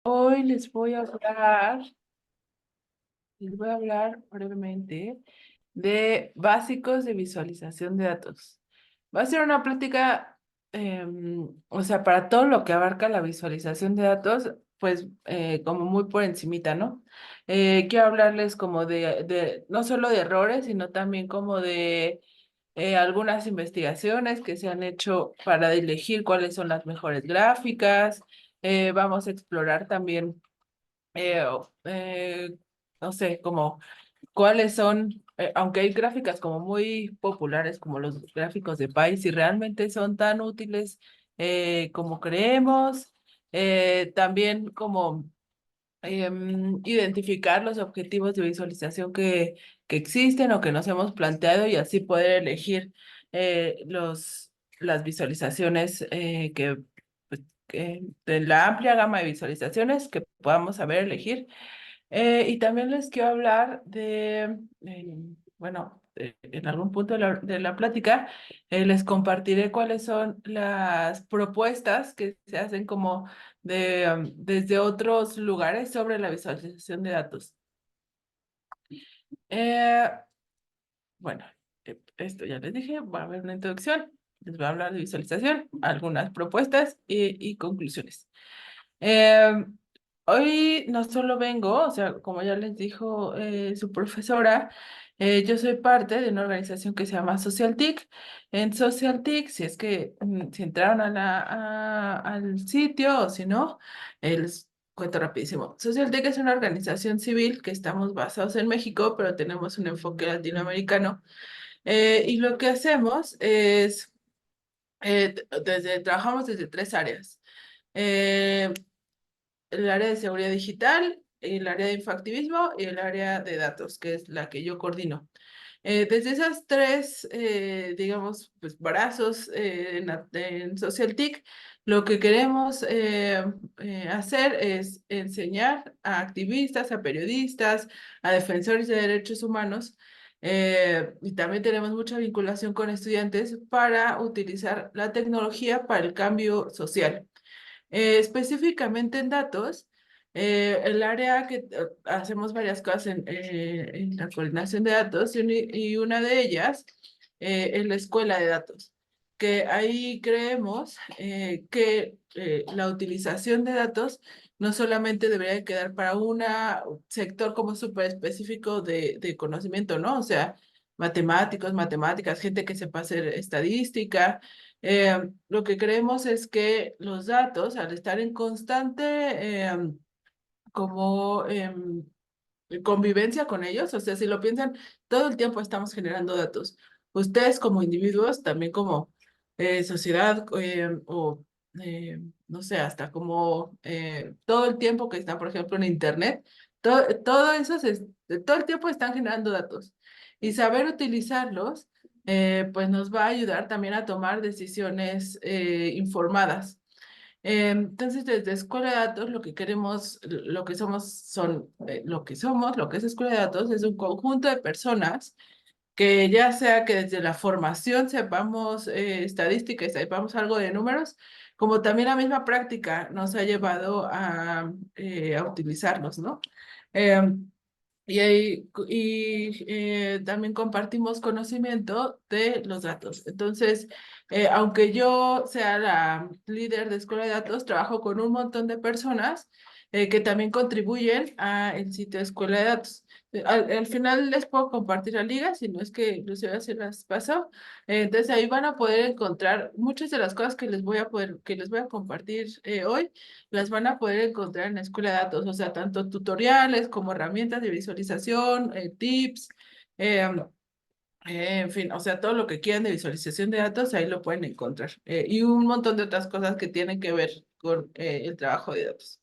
Hoy les voy a hablar brevemente de básicos de visualización de datos. Va a ser una plática, o sea, para todo lo que abarca la visualización de datos, pues como muy por encimita, ¿no? Quiero hablarles como no solo de errores, sino también como de algunas investigaciones que se han hecho para elegir cuáles son las mejores gráficas. Vamos a explorar también eh, o- eh, no sé, como cuáles son, aunque hay gráficas como muy populares como los gráficos de país, si realmente son tan útiles como creemos, también como identificar los objetivos de visualización que existen o que nos hemos planteado y así poder elegir las visualizaciones pues, de la amplia gama de visualizaciones que podamos saber elegir. Y también les quiero hablar bueno, en algún punto de la plática, les compartiré cuáles son las propuestas que se hacen como desde otros lugares sobre la visualización de datos. Eh, bueno, esto ya les dije, va a haber una introducción, les voy a hablar de visualización, algunas propuestas y conclusiones. Eh, Hoy no solo vengo, o sea, como ya les dijo su profesora, yo soy parte de una organización que se llama SocialTIC. En SocialTIC, si es que si entraron al sitio o si no, les cuento rapidísimo. SocialTIC es una organización civil que estamos basados en México, pero tenemos un enfoque latinoamericano. Y lo que hacemos es, trabajamos desde tres áreas. Eh, el área de seguridad digital, el área de infoactivismo y el área de datos, que es la que yo coordino. Desde esas tres, digamos, pues brazos en SocialTIC, lo que queremos hacer es enseñar a activistas, a periodistas, a defensores de derechos humanos, y también tenemos mucha vinculación con estudiantes para utilizar la tecnología para el cambio social. Específicamente en datos, el área que hacemos varias cosas en la coordinación de datos y una de ellas es la escuela de datos, que ahí creemos que la utilización de datos no solamente debería quedar para un sector como súper específico de conocimiento, ¿no? O sea, matemáticos, matemáticas, gente que sepa hacer estadística. Lo que creemos es que los datos, al estar en constante como convivencia con ellos, o sea, si lo piensan, todo el tiempo estamos generando datos. Ustedes como individuos, también como sociedad no sé, hasta como todo el tiempo que están, por ejemplo, en Internet, todo eso, todo el tiempo están generando datos. Y saber utilizarlos, pues nos va a ayudar también a tomar decisiones informadas. Entonces, desde Escuela de Datos, lo que queremos, lo que somos, lo que es Escuela de Datos es un conjunto de personas que ya sea que desde la formación sepamos estadística y sepamos algo de números, como también la misma práctica nos ha llevado a utilizarlos, ¿no? Em, también compartimos conocimiento de los datos. Entonces, aunque yo sea la líder de escuela de datos, trabajo con un montón de personas que también contribuyen a el sitio de escuela de datos. Al final les puedo compartir la liga, si no es que Lucía se las pasó. Entonces ahí van a poder encontrar muchas de las cosas que les voy a compartir hoy las van a poder encontrar en la escuela de datos, o sea, tanto tutoriales como herramientas de visualización, tips, eh, en fin, o sea, todo lo que quieran de visualización de datos, ahí lo pueden encontrar. Y un montón de otras cosas que tienen que ver con el trabajo de datos.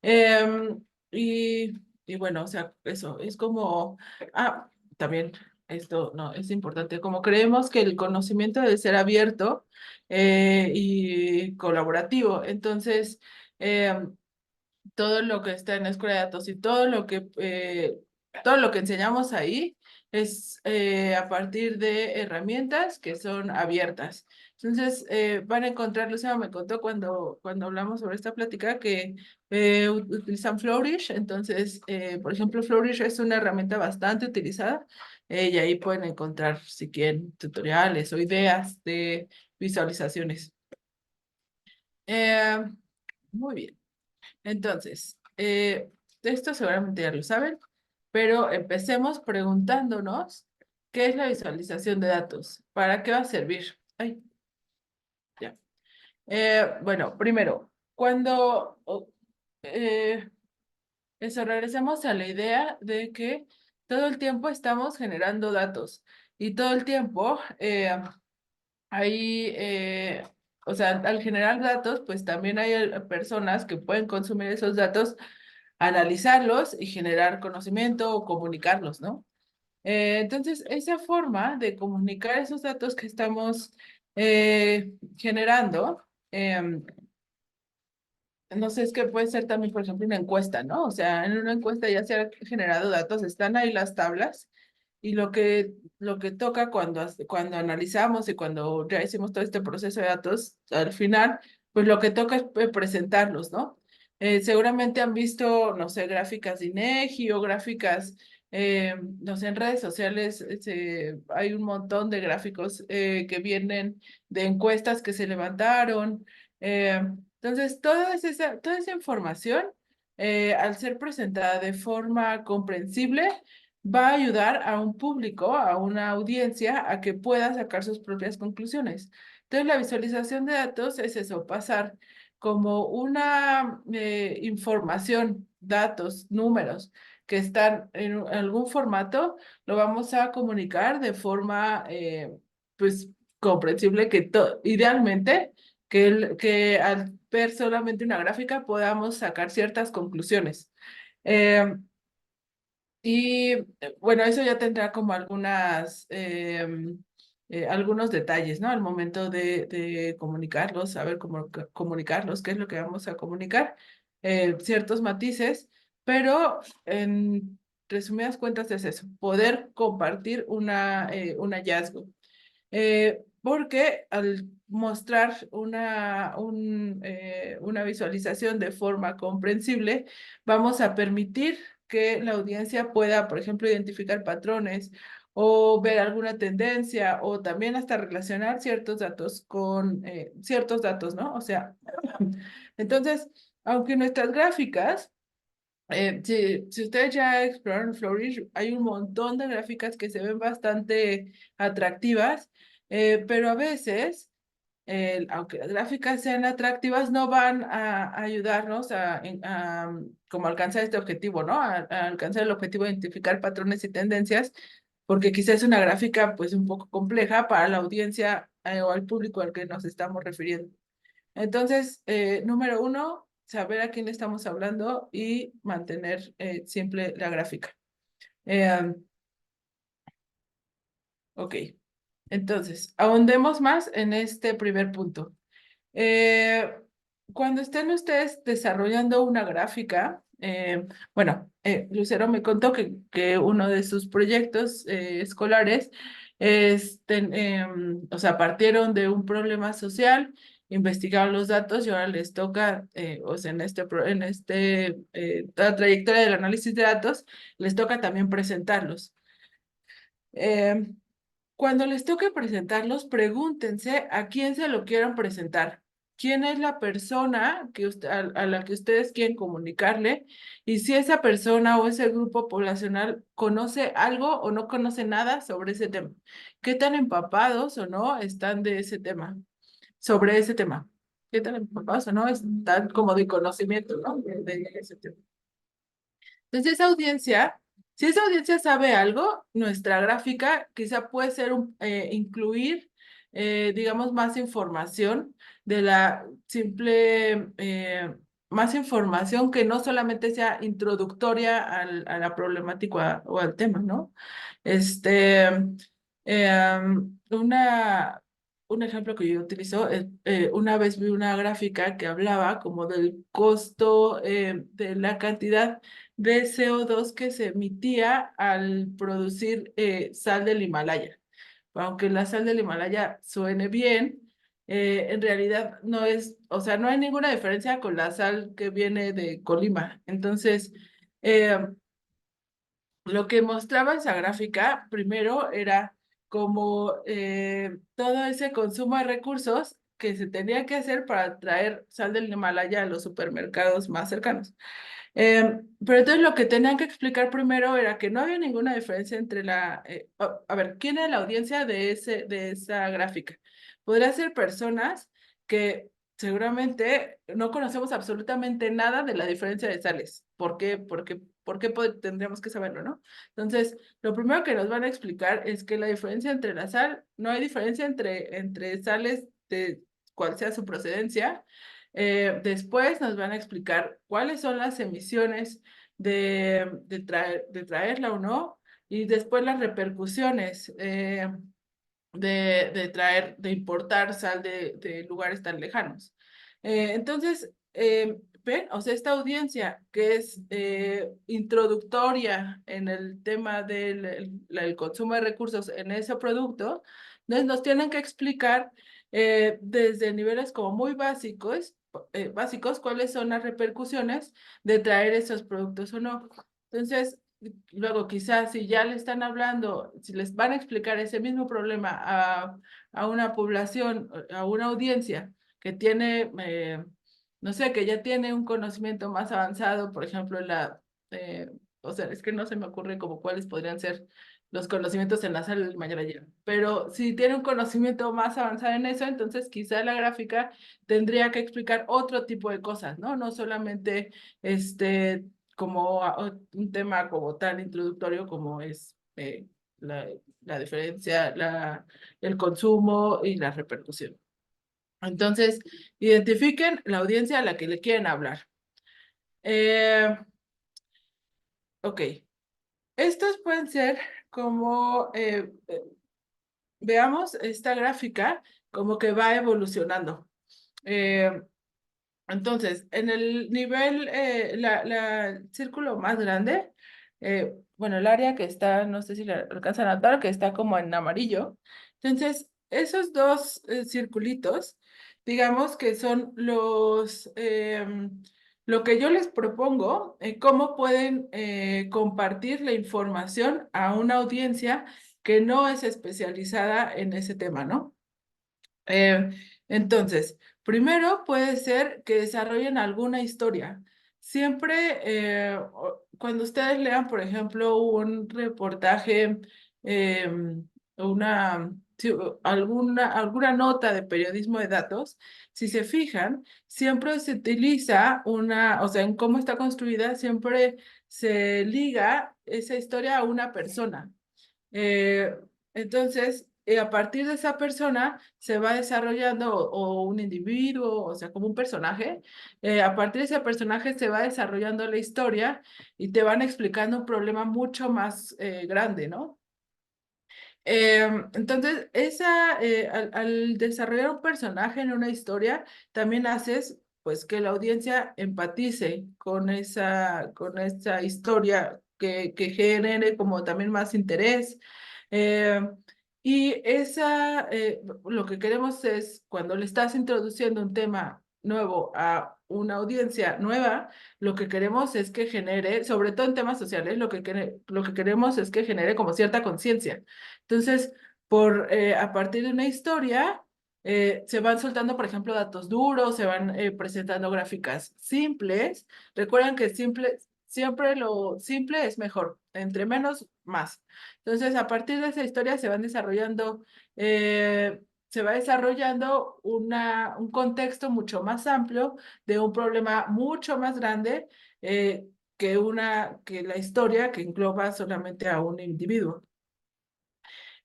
Em, y, y bueno, o sea, eso es como, también esto no es importante, como creemos que el conocimiento debe ser abierto y colaborativo, entonces todo lo que está en la escuela de datos y todo lo que todo lo que enseñamos ahí es a partir de herramientas que son abiertas. Entonces, van a encontrar, Luciano me contó cuando hablamos sobre esta plática que utilizan Flourish. Entonces, por ejemplo, Flourish es una herramienta bastante utilizada y ahí pueden encontrar, si quieren, tutoriales o ideas de visualizaciones. Eh, Muy bien. Entonces, esto seguramente ya lo saben, pero empecemos preguntándonos qué es la visualización de datos, para qué va a servir. Ay, ya. Bueno, primero, cuando eh, eso, regresemos a la idea de que todo el tiempo estamos generando datos y todo el tiempo hay, o sea, al generar datos, pues también hay personas que pueden consumir esos datos, analizarlos y generar conocimiento o comunicarlos, ¿no? Entonces, esa forma de comunicar esos datos que estamos generando, no sé, es que puede ser también, por ejemplo, una encuesta, ¿no? O sea, en una encuesta ya se han generado datos, están ahí las tablas, y lo que toca cuando analizamos y cuando ya hicimos todo este proceso de datos, al final, pues lo que toca es presentarlos, ¿no? Seguramente han visto, no sé, gráficas de INEGI o gráficas, no sé, en redes sociales hay un montón de gráficos que vienen de encuestas que se levantaron. eh, entonces, toda esa información, al ser presentada de forma comprensible, va a ayudar a un público, a una audiencia, a que pueda sacar sus propias conclusiones. Entonces, la visualización de datos es eso, pasar como una información, datos, números que están en algún formato, lo vamos a comunicar de forma, pues, comprensible, idealmente que al ver solamente una gráfica podamos sacar ciertas conclusiones. Eh, bueno, eso ya tendrá como algunos detalles, ¿no? Al momento de comunicarlos, saber cómo comunicarlos, qué es lo que vamos a comunicar, ciertos matices, pero en resumidas cuentas es eso, poder compartir un hallazgo. Porque al mostrar una visualización de forma comprensible, vamos a permitir que la audiencia pueda, por ejemplo, identificar patrones o ver alguna tendencia o también hasta relacionar ciertos datos con ciertos datos, ¿no? O sea, entonces, aunque nuestras gráficas si ustedes ya exploraron Flourish, hay un montón de gráficas que se ven bastante atractivas, pero a veces, aunque las gráficas sean atractivas, no van a ayudarnos como alcanzar este objetivo, ¿no? A alcanzar el objetivo de identificar patrones y tendencias, porque quizás es una gráfica pues un poco compleja para la audiencia o al público al que nos estamos refiriendo. Entonces, número uno, saber a quién le estamos hablando y mantener siempre la gráfica. Eh, ok, entonces, ahondemos más en este primer punto. Eh, Cuando estén ustedes desarrollando una gráfica, bueno, Lucero me contó que uno de sus proyectos escolares o sea, partieron de un problema social, investigaron los datos y ahora les toca, o sea, la trayectoria del análisis de datos, les toca también presentarlos. Eh, Cuando les toque presentarlos, pregúntense a quién se lo quieran presentar. ¿Quién es la persona a la que ustedes quieren comunicarle? Y si esa persona o ese grupo poblacional conoce algo o no conoce nada sobre ese tema. ¿Qué tan empapados o no están de ese tema? Sobre ese tema. ¿Qué tan empapados o no están como de conocimiento, ¿no? De ese tema. Entonces, si esa audiencia sabe algo, nuestra gráfica quizá puede ser incluir, digamos, más información de la simple, más información que no solamente sea introductoria a la problemática o al tema, ¿no? Este, una, un ejemplo que yo utilizo, una vez vi una gráfica que hablaba como del costo de la cantidad de CO2 que se emitía al producir sal del Himalaya. Aunque la sal del Himalaya suene bien, en realidad no es, o sea, no hay ninguna diferencia con la sal que viene de Colima. Entonces, eh, lo que mostraba esa gráfica, primero, era como todo ese consumo de recursos que se tenía que hacer para traer sal del Himalaya a los supermercados más cercanos. Pero entonces lo que tenían que explicar primero era que no había ninguna diferencia entre a ver, ¿quién era la audiencia de esa gráfica? Podría ser personas que seguramente no conocemos absolutamente nada de la diferencia de sales. ¿Por qué? Tendríamos que saberlo, ¿no? Entonces, lo primero que nos van a explicar es que la diferencia entre la sal, no hay diferencia entre sales de cual sea su procedencia. Después nos van a explicar cuáles son las emisiones de traerla o no, y después las repercusiones de importar sal de lugares tan lejanos. Entonces, ven, o sea, esta audiencia que es introductoria en el tema del consumo de recursos en ese producto, nos tienen que explicar desde niveles como muy básicos cuáles son las repercusiones de traer esos productos o no. Entonces, luego, quizás si ya le están hablando, si les van a explicar ese mismo problema a una población, a una audiencia que tiene, no sé, que ya tiene un conocimiento más avanzado, por ejemplo, o sea, es que no se me ocurre como cuáles podrían ser los conocimientos en la sala del Himalaya, pero si tiene un conocimiento más avanzado en eso, entonces quizá la gráfica tendría que explicar otro tipo de cosas, ¿no? No solamente como un tema como tan introductorio como es la, la diferencia, el consumo y la repercusión. Entonces, identifiquen la audiencia a la que le quieren hablar. Eh, ok, estos pueden ser como, veamos esta gráfica como que va evolucionando. Eh, Entonces, en el nivel, el círculo más grande, bueno, el área que está, no sé si la alcanzan a notar, que está como en amarillo. Entonces, esos dos circulitos, digamos que son lo que yo les propongo, cómo pueden compartir la información a una audiencia que no es especializada en ese tema, ¿no? Eh, entonces, primero puede ser que desarrollen alguna historia. Siempre, cuando ustedes lean, por ejemplo, un reportaje, eh, sí, alguna nota de periodismo de datos, si se fijan, siempre se utiliza o sea, en cómo está construida, siempre se liga esa historia a una persona. Eh, entonces, a partir de esa persona se va desarrollando, o un individuo, o sea, como un personaje, a partir de ese personaje se va desarrollando la historia y te van explicando un problema mucho más grande, ¿no? Entonces, al desarrollar un personaje en una historia, también haces pues que la audiencia empatice con esa historia que genere como también más interés. Eh, lo que queremos es, cuando le estás introduciendo un tema nuevo a una audiencia nueva, lo que queremos es que genere, sobre todo en temas sociales, lo que queremos es que genere como cierta conciencia. Entonces, a partir de una historia, se van soltando, por ejemplo, datos duros, se van presentando gráficas simples. Recuerden que siempre lo simple es mejor, entre menos, más. Entonces, a partir de esa historia se va desarrollando un contexto mucho más amplio de un problema mucho más grande que la historia que engloba solamente a un individuo.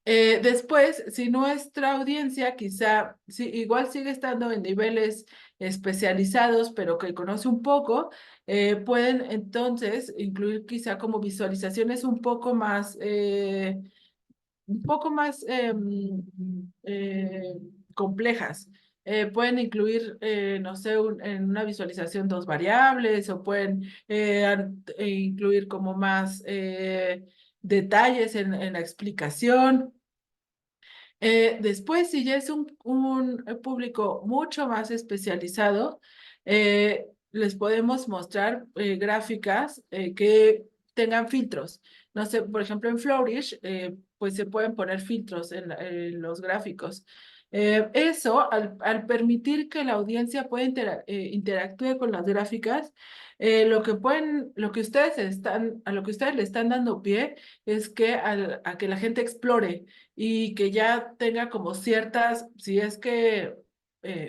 Después, si nuestra audiencia quizá igual sigue estando en niveles especializados, pero que conoce un poco, pueden entonces incluir quizá como visualizaciones un poco más complejas. Pueden incluir, no sé, en una visualización dos variables o pueden incluir como más detalles en la explicación. Después, si ya es un público mucho más especializado, les podemos mostrar gráficas que tengan filtros. No sé, por ejemplo, en Flourish, pues se pueden poner filtros en los gráficos. Eso, al permitir que la audiencia pueda interactúe con las gráficas, lo que ustedes a lo que ustedes le están dando pie es que a que la gente explore y que ya tenga como ciertas, si es que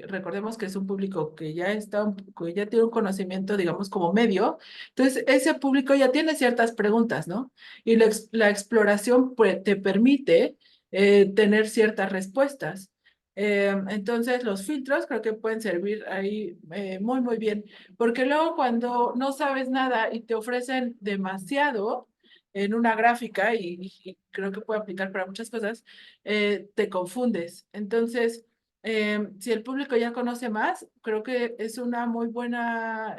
recordemos que es un público que ya que ya tiene un conocimiento, digamos, como medio, entonces ese público ya tiene ciertas preguntas, ¿no? Y la exploración pues, te permite tener ciertas respuestas. Entonces los filtros creo que pueden servir ahí muy, muy bien, porque luego cuando no sabes nada y te ofrecen demasiado, en una gráfica y creo que puede aplicar para muchas cosas, te confundes. Entonces, si el público ya conoce más, creo que es una muy buena,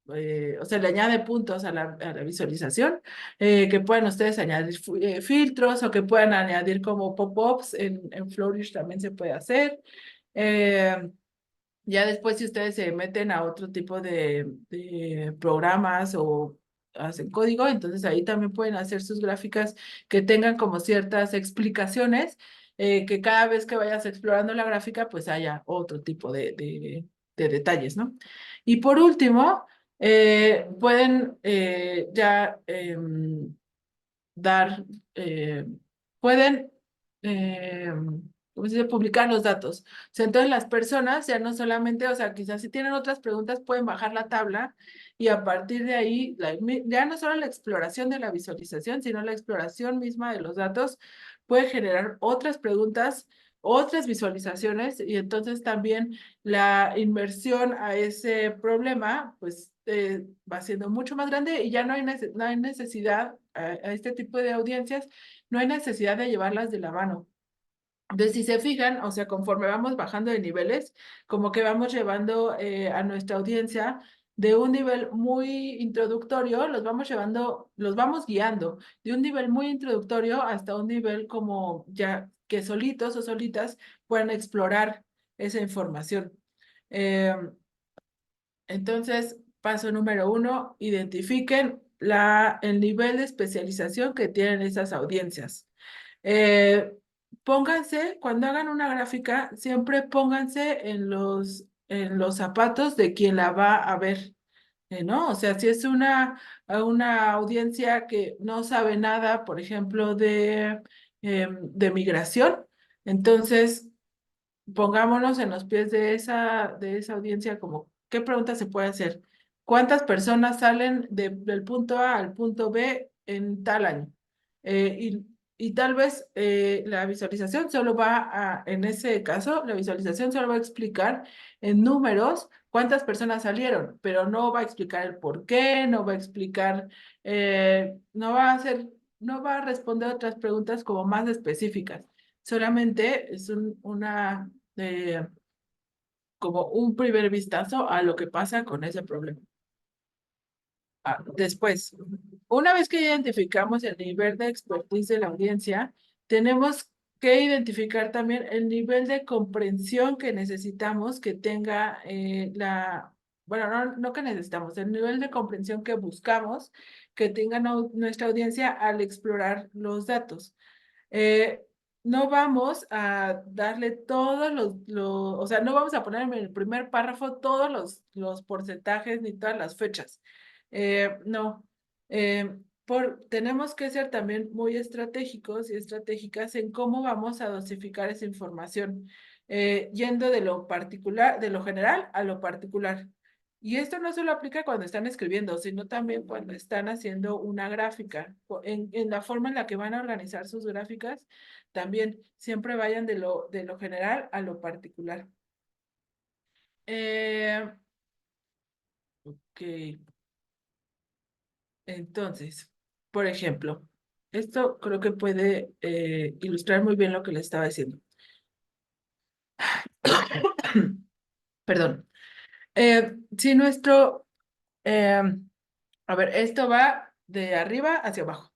o sea, le añade puntos a la visualización, que puedan ustedes añadir filtros o que puedan añadir como pop-ups en Flourish también se puede hacer. Eh, ya después, si ustedes se meten a otro tipo de programas o hacen código, entonces ahí también pueden hacer sus gráficas que tengan como ciertas explicaciones, que cada vez que vayas explorando la gráfica, pues haya otro tipo de detalles, ¿no? Y por último, pueden ya dar, pueden, eh, ¿cómo se dice? Publicar los datos. O sea, entonces las personas ya no solamente, o sea, quizás si tienen otras preguntas, pueden bajar la tabla y a partir de ahí, ya no solo la exploración de la visualización, sino la exploración misma de los datos puede generar otras preguntas, otras visualizaciones y entonces también la inversión a ese problema, pues va siendo mucho más grande y ya no hay necesidad a este tipo de audiencias, no hay necesidad de llevarlas de la mano. Entonces, si se fijan, o sea, conforme vamos bajando de niveles, como que vamos llevando a nuestra audiencia de un nivel muy introductorio, los vamos guiando de un nivel muy introductorio hasta un nivel como ya que solitos o solitas puedan explorar esa información. Eh, entonces, paso número uno, identifiquen el nivel de especialización que tienen esas audiencias. Eh, Pónganse, cuando hagan una gráfica, siempre pónganse en los zapatos de quien la va a ver, ¿no? O sea, si es una audiencia que no sabe nada, por ejemplo, de migración, entonces pongámonos en los pies de esa audiencia, como, ¿qué pregunta se puede hacer? ¿Cuántas personas salen del punto A al punto B en tal año? Y tal vez la visualización solo en ese caso, la visualización solo va a explicar en números cuántas personas salieron, pero no va a explicar el por qué, no va a explicar, no va a responder otras preguntas como más específicas. Solamente es eh, como un primer vistazo a lo que pasa con ese problema. Después, una vez que identificamos el nivel de expertise de la audiencia, tenemos que identificar también el nivel de comprensión que necesitamos que tenga bueno, no que necesitamos, el nivel de comprensión que buscamos que tenga nuestra audiencia al explorar los datos. Eh, no vamos a darle o sea, no vamos a poner en el primer párrafo todos los porcentajes ni todas las fechas. No. Tenemos que ser también muy estratégicos y estratégicas en cómo vamos a dosificar esa información, yendo de lo particular, de lo general a lo particular. Y esto no solo aplica cuando están escribiendo, sino también cuando están haciendo una gráfica. En la forma en la que van a organizar sus gráficas, también siempre vayan de lo general a lo particular. Eh, ok, entonces, por ejemplo, esto creo que puede ilustrar muy bien lo que le estaba diciendo. Perdón. Si nuestro, eh, a ver, esto va de arriba hacia abajo.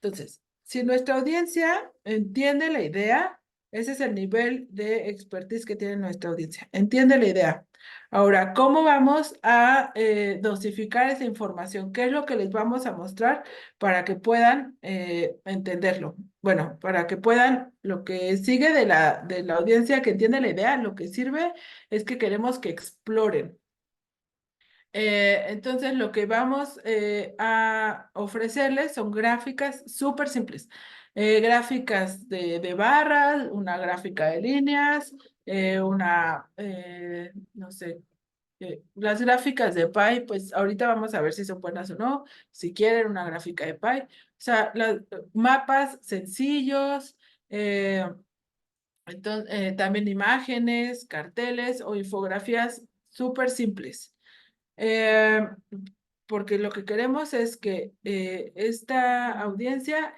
Entonces, si nuestra audiencia entiende la idea, ese es el nivel de expertise que tiene nuestra audiencia. Entiende la idea. Ahora, ¿cómo vamos a dosificar esa información? ¿Qué es lo que les vamos a mostrar para que puedan entenderlo? Bueno, para que puedan, lo que sigue de la audiencia que entiende la idea, lo que sirve es que queremos que exploren. Entonces, lo que vamos a ofrecerles son gráficas súper simples. Gráficas de barras, una gráfica de líneas, no sé, las gráficas de Py, pues ahorita vamos a ver si son buenas o no, si quieren una gráfica de Py. O sea, mapas sencillos, también imágenes, carteles o infografías súper simples. Eh, Porque lo que queremos es que esta audiencia,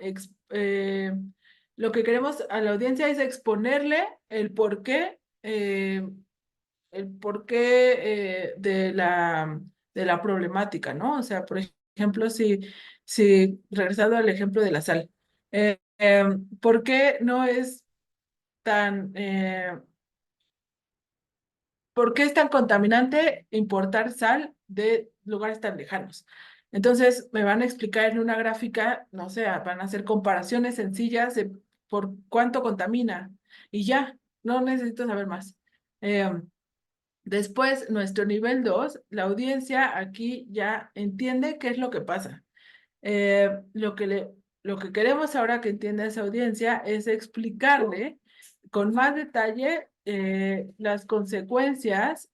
lo que queremos a la audiencia es exponerle el porqué de la problemática, ¿no? O sea, por ejemplo, si regresando al ejemplo de la sal, ¿por qué no es tan ¿por qué es tan contaminante importar sal de lugares tan lejanos? Entonces, me van a explicar en una gráfica, no sé, van a hacer comparaciones sencillas de por cuánto contamina y ya, no necesito saber más. Em, Después, nuestro nivel 2, la audiencia aquí ya entiende qué es lo que pasa. Lo que queremos ahora que entienda esa audiencia es explicarle con más detalle las consecuencias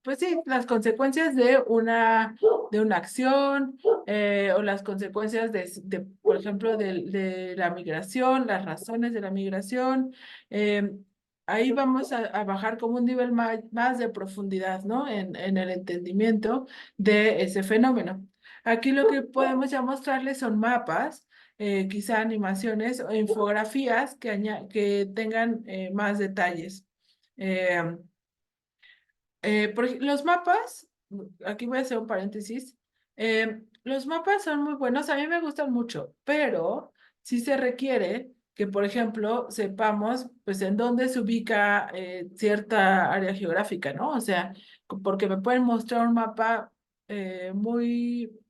pues sí, las consecuencias de una acción o las consecuencias por ejemplo, de la migración, las razones de la migración. eh, Ahí vamos a bajar como un nivel más de profundidad, ¿no? En el entendimiento de ese fenómeno. Aquí lo que podemos ya mostrarles son mapas, quizá animaciones o infografías que tengan más detalles. Eh, los mapas, aquí voy a hacer un paréntesis, los mapas son muy buenos, a mí me gustan mucho, pero sí se requiere que, por ejemplo, sepamos pues en dónde se ubica cierta área geográfica, ¿no? O sea, porque me pueden mostrar un mapa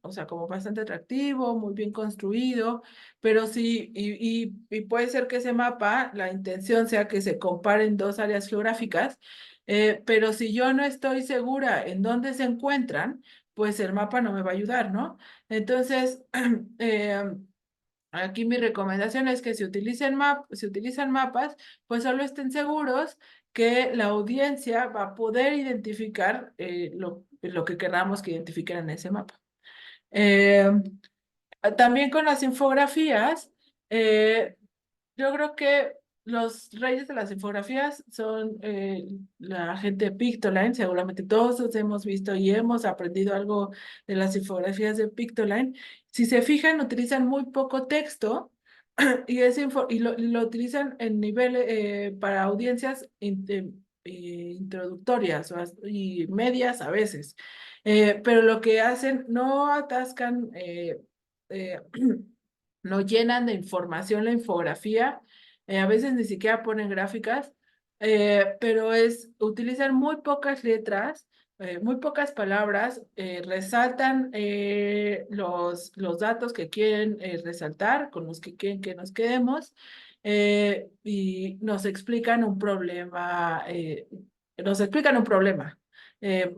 o sea, como bastante atractivo, muy bien construido, pero sí, y puede ser que ese mapa, la intención sea que se comparen dos áreas geográficas, pero si yo no estoy segura en dónde se encuentran, pues el mapa no me va a ayudar, ¿no? Entonces, eh, aquí mi recomendación es que si utilizan mapas, pues solo estén seguros que la audiencia va a poder identificar lo que queramos que identifiquen en ese mapa. Eh, También con las infografías, eh, yo creo que los reyes de las infografías son la gente de Pictoline. Seguramente todos los hemos visto y hemos aprendido algo de las infografías de Pictoline. Si se fijan, utilizan muy poco texto y lo utilizan en nivel para audiencias introductorias y medias a veces. Pero lo que hacen, no atascan, eh, no llenan de información la infografía, a veces ni siquiera ponen gráficas, pero utilizan muy pocas letras, muy pocas palabras, resaltan los datos que quieren resaltar, con los que quieren que nos quedemos, y nos explican un problema.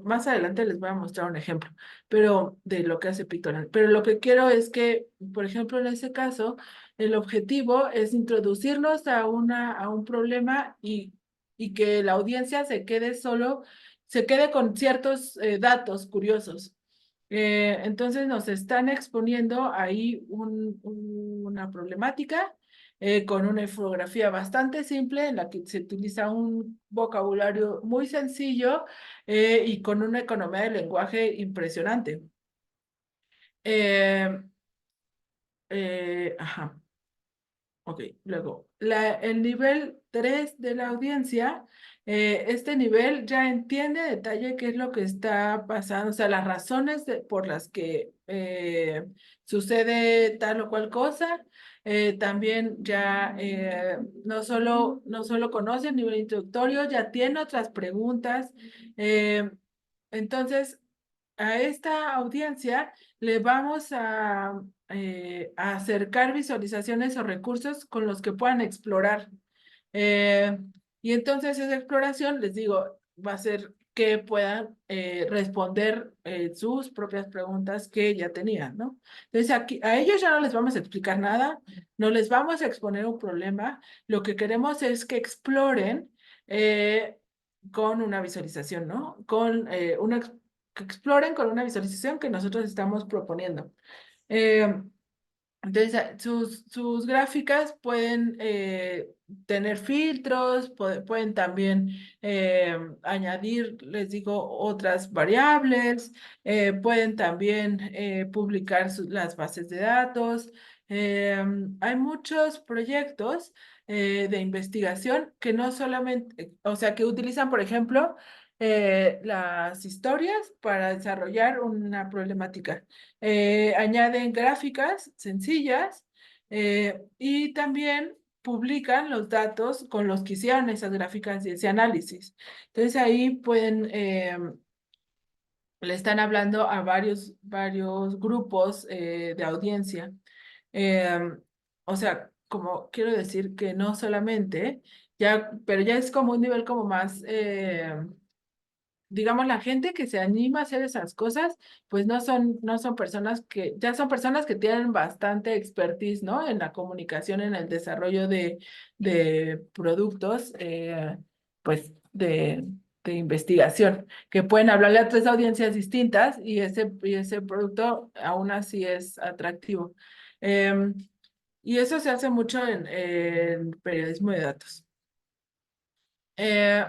Más adelante les voy a mostrar un ejemplo, pero de lo que hace Pictoline. Pero lo que quiero es que, por ejemplo, en ese caso, el objetivo es introducirnos a un problema y que la audiencia se quede con ciertos datos curiosos. Entonces nos están exponiendo ahí una problemática con una infografía bastante simple en la que se utiliza un vocabulario muy sencillo y con una economía de lenguaje impresionante. Ajá, ok, luego. el nivel 3 de la audiencia, este nivel ya entiende a detalle qué es lo que está pasando, o sea, las razones por las que sucede tal o cual cosa. También ya no solo conoce el nivel introductorio, ya tiene otras preguntas. eh, entonces, a esta audiencia le vamos a acercar visualizaciones o recursos con los que puedan explorar. Eh, y entonces esa exploración, les digo, va a ser que puedan responder sus propias preguntas que ya tenían, ¿no? Entonces aquí a ellos ya no les vamos a explicar nada, no les vamos a exponer un problema, lo que queremos es que exploren con una visualización, ¿no? Que exploren con una visualización que nosotros estamos proponiendo. Eh, entonces, sus gráficas pueden tener filtros, pueden también añadir, les digo, otras variables, pueden también publicar las bases de datos. Hay muchos proyectos de investigación que no solamente, o sea, que utilizan, por ejemplo, las historias para desarrollar una problemática. Añaden gráficas sencillas y también publican los datos con los que hicieron esas gráficas y ese análisis. Entonces ahí le están hablando a varios grupos de audiencia. O sea, como quiero decir que no solamente, pero ya es como un nivel como más digamos, la gente que se anima a hacer esas cosas, pues no son personas ya son personas que tienen bastante expertise, ¿no? En la comunicación, en el desarrollo de productos, pues, de investigación, que pueden hablarle a tres audiencias distintas y ese producto aún así es atractivo. Em, y eso se hace mucho en periodismo de datos. Eh,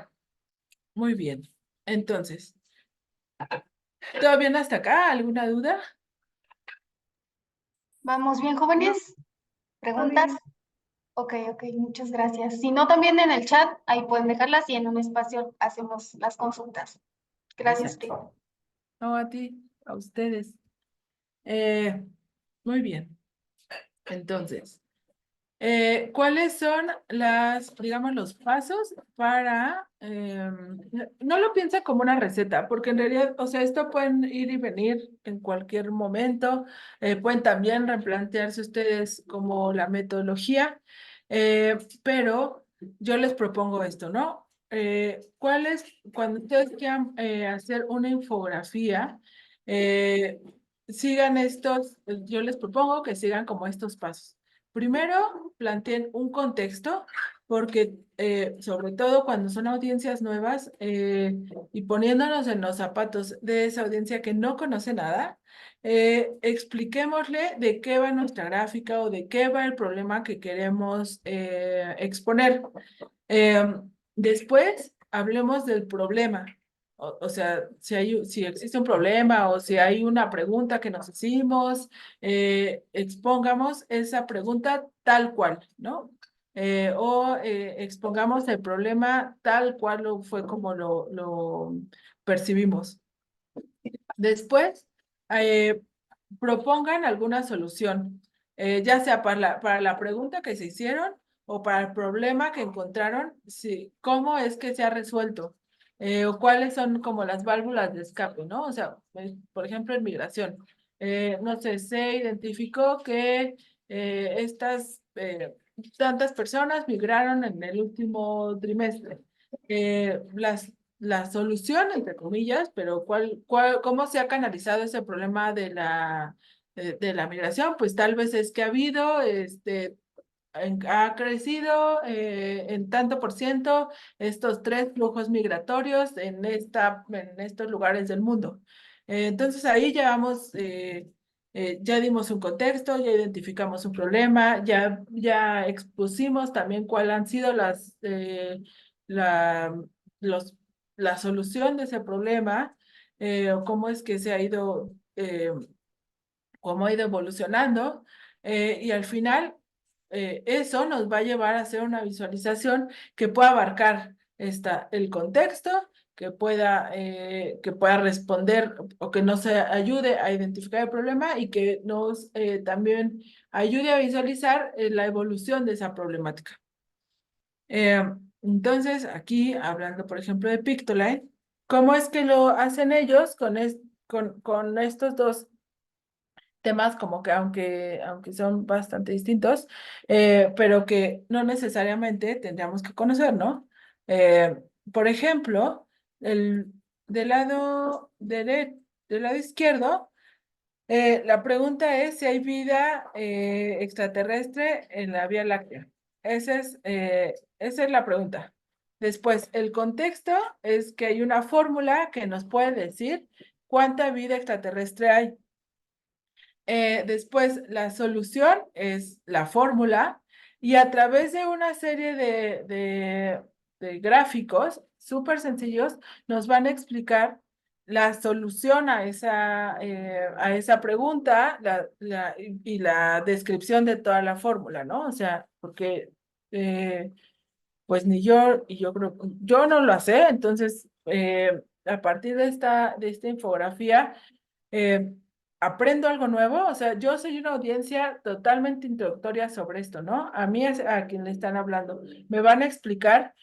muy bien. Entonces, ¿todo bien hasta acá? ¿Alguna duda? ¿Vamos bien, jóvenes? Está ¿Preguntas? bien. Ok, ok, muchas gracias. Si no, también en el chat, ahí pueden dejarlas y en un espacio hacemos las consultas. Gracias, Exacto. Pri. No, a ti, a ustedes. Eh, muy bien. Entonces, ¿cuáles son digamos, los pasos para, no lo piensa como una receta, porque en realidad, o sea, esto pueden ir y venir en cualquier momento, pueden también replantearse ustedes como la metodología, pero yo les propongo esto, ¿no? Cuando ustedes quieran hacer una infografía, eh, yo les propongo que sigan como estos pasos. Primero, planteen un contexto, porque sobre todo cuando son audiencias nuevas y poniéndonos en los zapatos de esa audiencia que no conoce nada, expliquémosle de qué va nuestra gráfica o de qué va el problema que queremos exponer. Después, hablemos del problema. O sea, si existe un problema o si hay una pregunta que nos hicimos, expongamos esa pregunta tal cual, ¿no? Expongamos el problema tal cual fue como lo percibimos. Después, eh, propongan alguna solución, ya sea para la pregunta que se hicieron o para el problema que encontraron, cómo es que se ha resuelto, o cuáles son como las válvulas de escape, ¿no? O sea, por ejemplo, en migración, no sé, se identificó que estas tantas personas migraron en el último trimestre. La solución, entre comillas, pero ¿cómo se ha canalizado ese problema de la migración? Pues tal vez es que ha habido, ha crecido en tanto por ciento estos tres flujos migratorios en estos lugares del mundo. Entonces ahí ya dimos un contexto, ya identificamos un problema, ya expusimos también cuáles han sido la, los, la solución de ese problema, o cómo es que cómo ha ido evolucionando, y al final eso nos va a llevar a hacer una visualización que pueda abarcar el contexto, que pueda responder o que nos ayude a identificar el problema y que nos también ayude a visualizar la evolución de esa problemática. Entonces, aquí hablando, por ejemplo, de Pictoline, ¿cómo es que lo hacen ellos con estos dos temas como que aunque son bastante distintos, pero que no necesariamente tendríamos que conocer, ¿no? Por ejemplo, el, del lado izquierdo, la pregunta es si hay vida extraterrestre en la Vía Láctea. Esa es la pregunta. Después, el contexto es que hay una fórmula que nos puede decir cuánta vida extraterrestre hay. Después, la solución es la fórmula y a través de una serie de gráficos súper sencillos nos van a explicar la solución a esa pregunta y la descripción de toda la fórmula, ¿no? O sea, porque pues ni yo, y yo creo, yo no lo sé, entonces a partir de esta infografía eh, aprendo algo nuevo, o sea, yo soy una audiencia totalmente introductoria sobre esto, ¿no? A mí es a quien le están hablando. Me van a explicar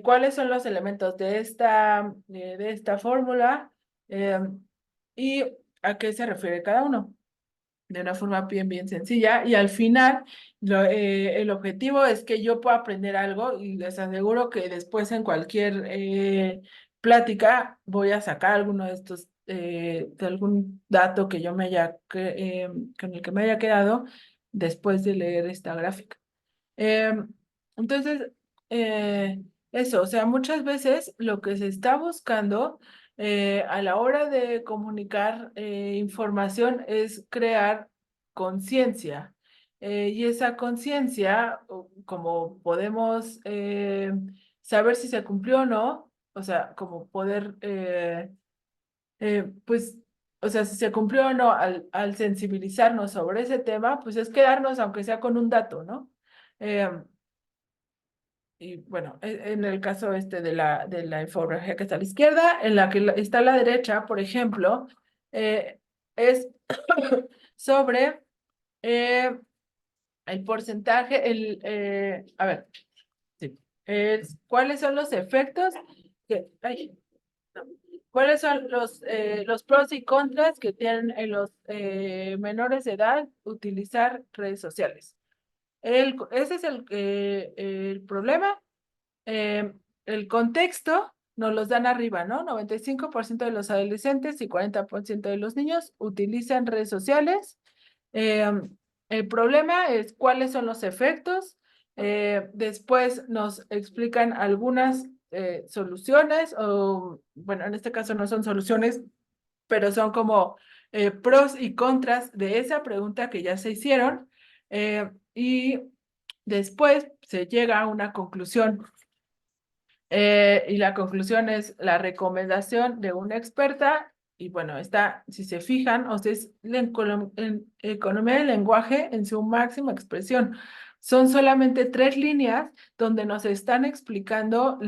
cuáles son los elementos de esta fórmula eh, y a qué se refiere cada uno de una forma bien sencilla y al final el objetivo es que yo pueda aprender algo y les aseguro que después en cualquier plática voy a sacar alguno de estos, de algún dato que yo con el que me haya quedado después de leer esta gráfica. Entonces, eso, o sea, muchas veces lo que se está buscando a la hora de comunicar información es crear conciencia. Y esa conciencia, como podemos saber si se cumplió o no, o sea, como poder, pues, o sea, si se cumplió o no al sensibilizarnos sobre ese tema, pues es quedarnos, aunque sea con un dato, ¿no? Em, y bueno, en el caso de la infografía que está a la izquierda, en la que está a la derecha, por ejemplo, es sobre eh, el porcentaje, a ver, sí, ¿cuáles son los efectos ay, no, cuáles son los pros y contras que tienen en los menores de edad utilizar redes sociales? Ese es el problema. El contexto nos los dan arriba, ¿no? 95% de los adolescentes y 40% de los niños utilizan redes sociales. Eh, el problema es cuáles son los efectos. Después nos explican algunas soluciones, o bueno, en este caso no son soluciones, pero son como pros y contras de esa pregunta que ya se hicieron. Y después se llega a una conclusión. Y la conclusión es la recomendación de una experta. Y bueno, si se fijan, o sea, es la economía del lenguaje en su máxima expresión. Son solamente 3 líneas donde nos están explicando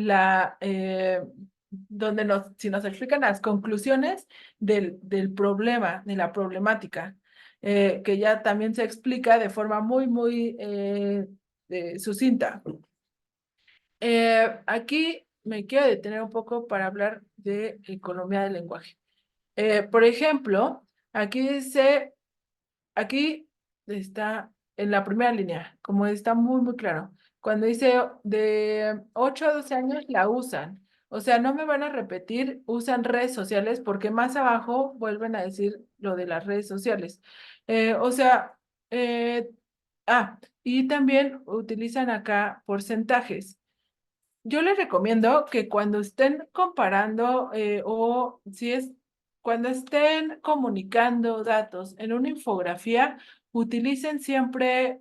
si nos explican las conclusiones del problema, de la problemática, que ya también se explica de forma muy sucinta. Aquí me quiero detener un poco para hablar de economía del lenguaje. Por ejemplo, aquí está en la primera línea, como está muy claro. Cuando dice de 8 a 12 años la usan. O sea, no me van a repetir, usan redes sociales porque más abajo vuelven a decir lo de las redes sociales. O sea, eh, y también utilizan acá porcentajes. Yo les recomiendo que cuando estén comparando o si es cuando estén comunicando datos en una infografía, utilicen siempre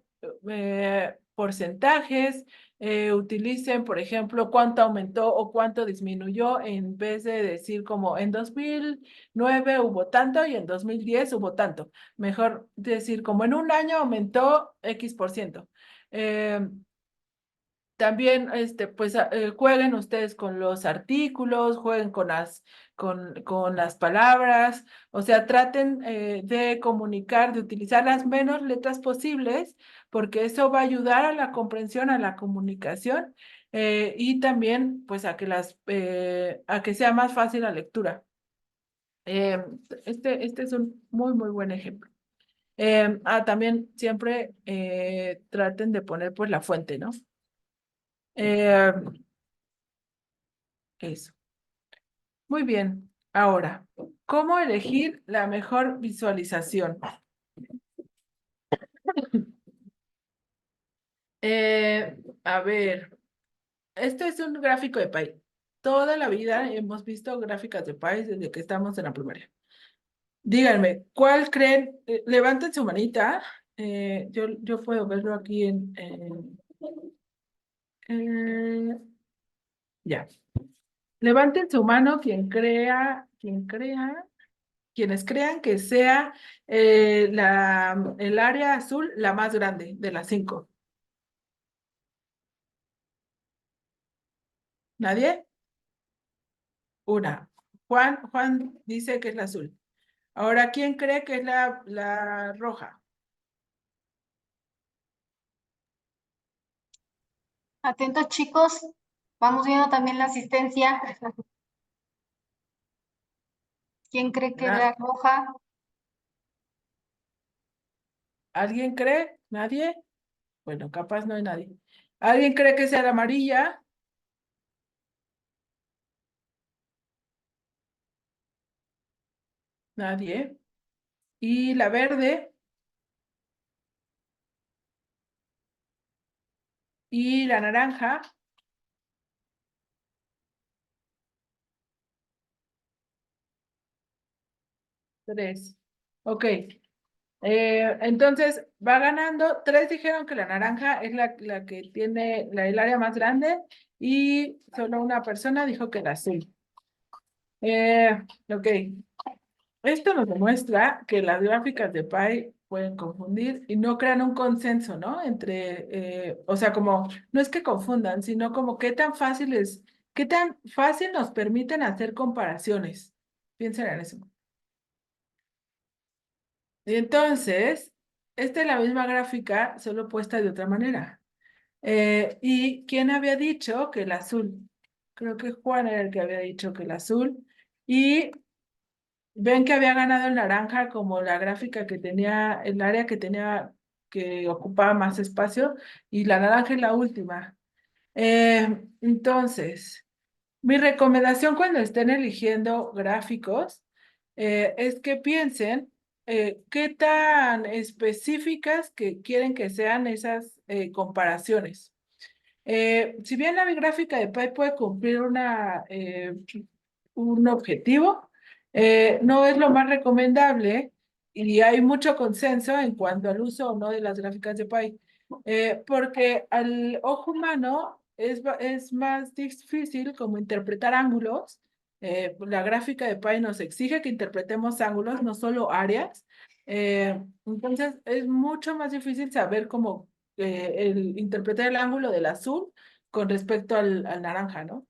porcentajes, utilicen, por ejemplo, cuánto aumentó o cuánto disminuyó, en vez de decir como en 2009 hubo tanto y en 2010 hubo tanto. Mejor decir como en un año aumentó X%. También, pues, jueguen ustedes con los artículos, jueguen con las palabras, o sea, traten de comunicar, de utilizar las menos letras posibles, porque eso va a ayudar a la comprensión, a la comunicación, y también, pues, a que sea más fácil la lectura. Eh, este es un muy, muy buen ejemplo. También siempre traten de poner, pues, la fuente, ¿no? Eh, Eso. Muy bien. Ahora, ¿cómo elegir la mejor visualización? A ver, este es un gráfico de Pie. Toda la vida hemos visto gráficas de Pie desde que estamos en la primaria. Díganme, ¿cuál creen? Levanten su manita. Yo puedo verlo aquí eh, ya. Levanten su mano quienes crean que sea el área azul la más grande de las 5. ¿Nadie? Una. Juan dice que es la azul. Ahora, ¿quién cree que es la roja? Atentos, chicos. Vamos viendo también la asistencia. ¿Quién cree que es Na- la roja? ¿Alguien cree? ¿Nadie? Bueno, capaz no hay nadie. ¿Alguien cree que sea la amarilla? Nadie. ¿Y la verde? ¿Y la naranja? Tres. Ok. Entonces va ganando. Tres dijeron que la naranja es la que tiene el área más grande y solo una persona dijo que la azul. Ok. Esto nos demuestra que las gráficas de Pi pueden confundir y no crean un consenso, ¿no? O sea, como, no es que confundan, sino como qué tan fácil nos permiten hacer comparaciones. Piensen en eso. Y entonces, esta es la misma gráfica, solo puesta de otra manera. ¿Y quién había dicho que el azul? Creo que Juan era el que había dicho que el azul. Y ven que había ganado el naranja como la gráfica que tenía, el área que ocupaba más espacio, y la naranja es la última. Entonces, mi recomendación cuando estén eligiendo gráficos es que piensen qué tan específicas que quieren que sean esas comparaciones. Si bien la gráfica de Pi puede cumplir un objetivo, no es lo más recomendable y hay mucho consenso en cuanto al uso o no de las gráficas de Pi, porque al ojo humano es más difícil como interpretar ángulos. La gráfica de Pi nos exige que interpretemos ángulos, no solo áreas. Entonces es mucho más difícil saber cómo interpretar el ángulo del azul con respecto al naranja, ¿no?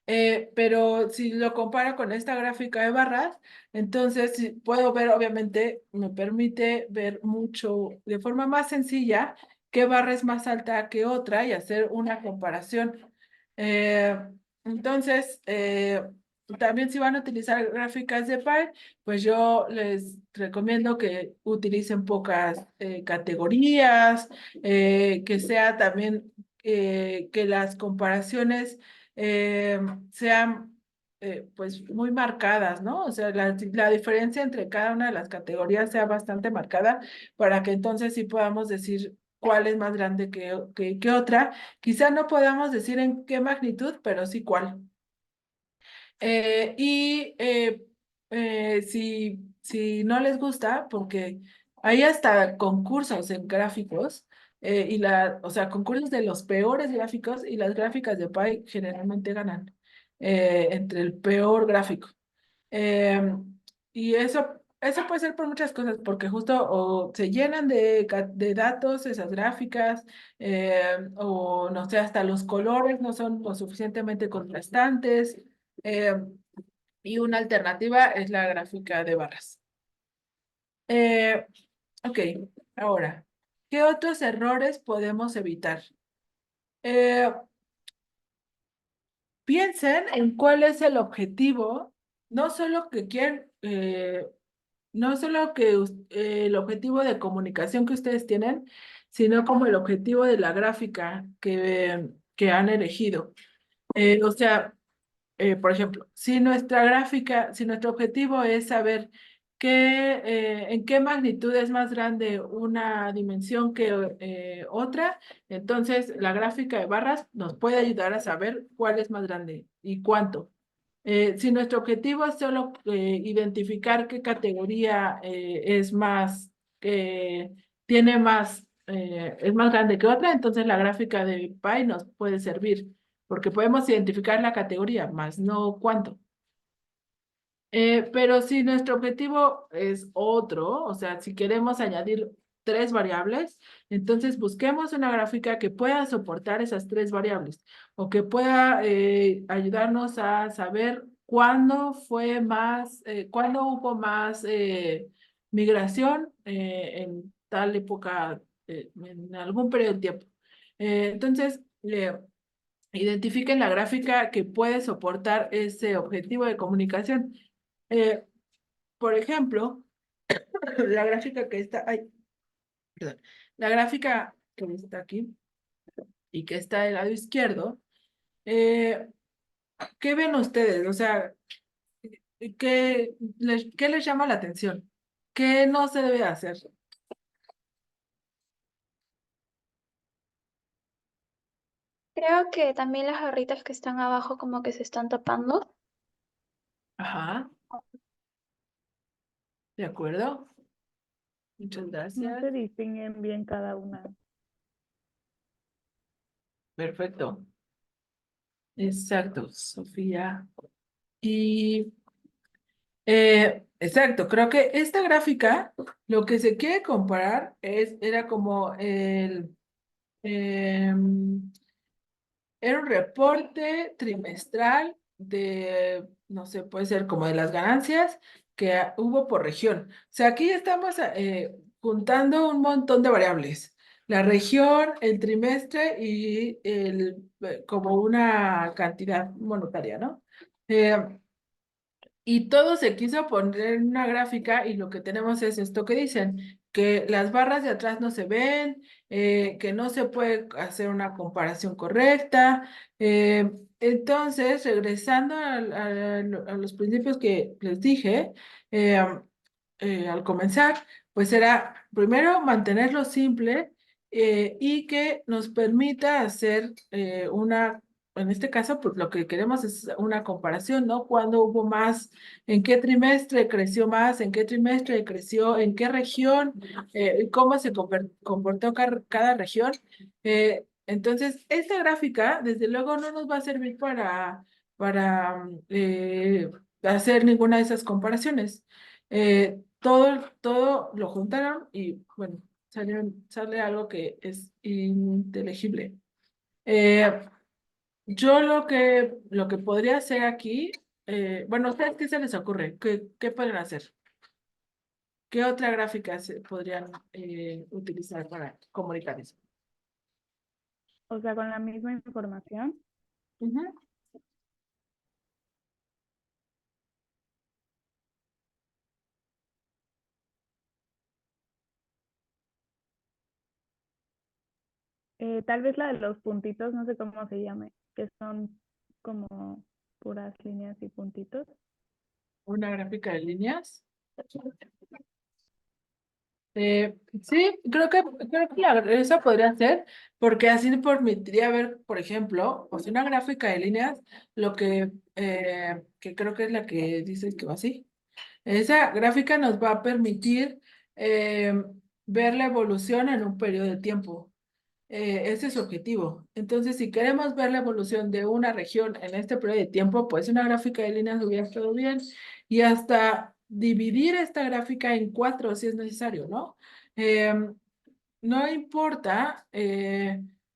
Pero si lo comparo con esta gráfica de barras, entonces sí puedo ver, obviamente, me permite ver mucho de forma más sencilla qué barra es más alta que otra y hacer una comparación. Eh, entonces, también si van a utilizar gráficas de Pi, pues yo les recomiendo que utilicen pocas categorías, que sea también que las comparaciones eh, sean pues muy marcadas, ¿no? O sea, la diferencia entre cada una de las categorías sea bastante marcada para que entonces sí podamos decir cuál es más grande que otra. Quizá no podamos decir en qué magnitud, pero sí cuál. Y si no les gusta, porque hay hasta concursos en gráficos, o sea, concursos de los peores gráficos y las gráficas de Pi generalmente ganan entre el peor gráfico. Y eso puede ser por muchas cosas, porque justo o se llenan de datos esas gráficas, o no sé, hasta los colores no son lo suficientemente contrastantes. Y una alternativa es la gráfica de barras. Eh, ok, ahora, ¿qué otros errores podemos evitar? Eh, Piensen en cuál es el objetivo, no solo que quieren, no solo el objetivo de comunicación que ustedes tienen, sino como el objetivo de la gráfica que han elegido. O sea, por ejemplo, si nuestro objetivo es saber en qué magnitud es más grande una dimensión que otra, entonces la gráfica de barras nos puede ayudar a saber cuál es más grande y cuánto. Si nuestro objetivo es solo identificar qué categoría tiene más, es más grande que otra, entonces la gráfica de Pi nos puede servir porque podemos identificar la categoría, más no cuánto. Pero si nuestro objetivo es otro, o sea, si queremos añadir 3 variables, entonces busquemos una gráfica que pueda soportar esas 3 variables o que pueda ayudarnos a saber cuándo hubo más migración en tal época, en algún periodo de tiempo. Entonces, identifiquen la gráfica que puede soportar ese objetivo de comunicación. Eh, por ejemplo, la gráfica que está, ay, perdón, la gráfica que está aquí y que está del lado izquierdo, eh, ¿qué ven ustedes? O sea, qué les llama la atención? ¿Qué no se debe hacer? Creo que también las barritas que están abajo como que se están tapando. Ajá, ¿de acuerdo? Muchas No gracias. se distinguen bien cada una. Perfecto. Exacto, Sofía. Y exacto, creo que esta gráfica lo que se quiere comparar era como em, era un reporte trimestral no sé, puede ser como de las ganancias que hubo por región. O sea, aquí estamos juntando un montón de variables. La región, el trimestre y como una cantidad monetaria, ¿no? Y todo se quiso poner en una gráfica y lo que tenemos es esto que dicen, que las barras de atrás no se ven, que no se puede hacer una comparación correcta. Entonces, regresando a los principios que les dije eh, al comenzar, pues era primero mantenerlo simple y que nos permita hacer en este caso, pues lo que queremos es una comparación, ¿no? ¿Cuándo hubo más? ¿En qué trimestre creció más? ¿En qué trimestre creció? ¿En qué región? ¿Cómo se comportó cada región? Entonces, esta gráfica, desde luego, no nos va a servir para hacer ninguna de esas comparaciones. Todo lo juntaron y, bueno, sale algo que es inteligible. Eh, yo lo que podría hacer aquí, bueno, ¿ustedes qué se les ocurre? ¿Qué pueden hacer? ¿Qué otra gráfica se podrían utilizar para comunicar eso? O sea, con la misma información. Ujú. Tal vez la de los puntitos, no sé cómo se llame, que son como puras líneas y puntitos. Una gráfica de líneas. Sí, creo que eso podría ser, porque así permitiría ver, por ejemplo, o sea, una gráfica de líneas, que creo que es la que dice que va así. Esa gráfica nos va a permitir eh, ver la evolución en un periodo de tiempo. ese es su objetivo. Entonces, si queremos ver la evolución de una región en este periodo de tiempo, pues una gráfica de líneas hubiera estado bien y hasta dividir esta gráfica en 4 si es necesario, ¿no? No importa,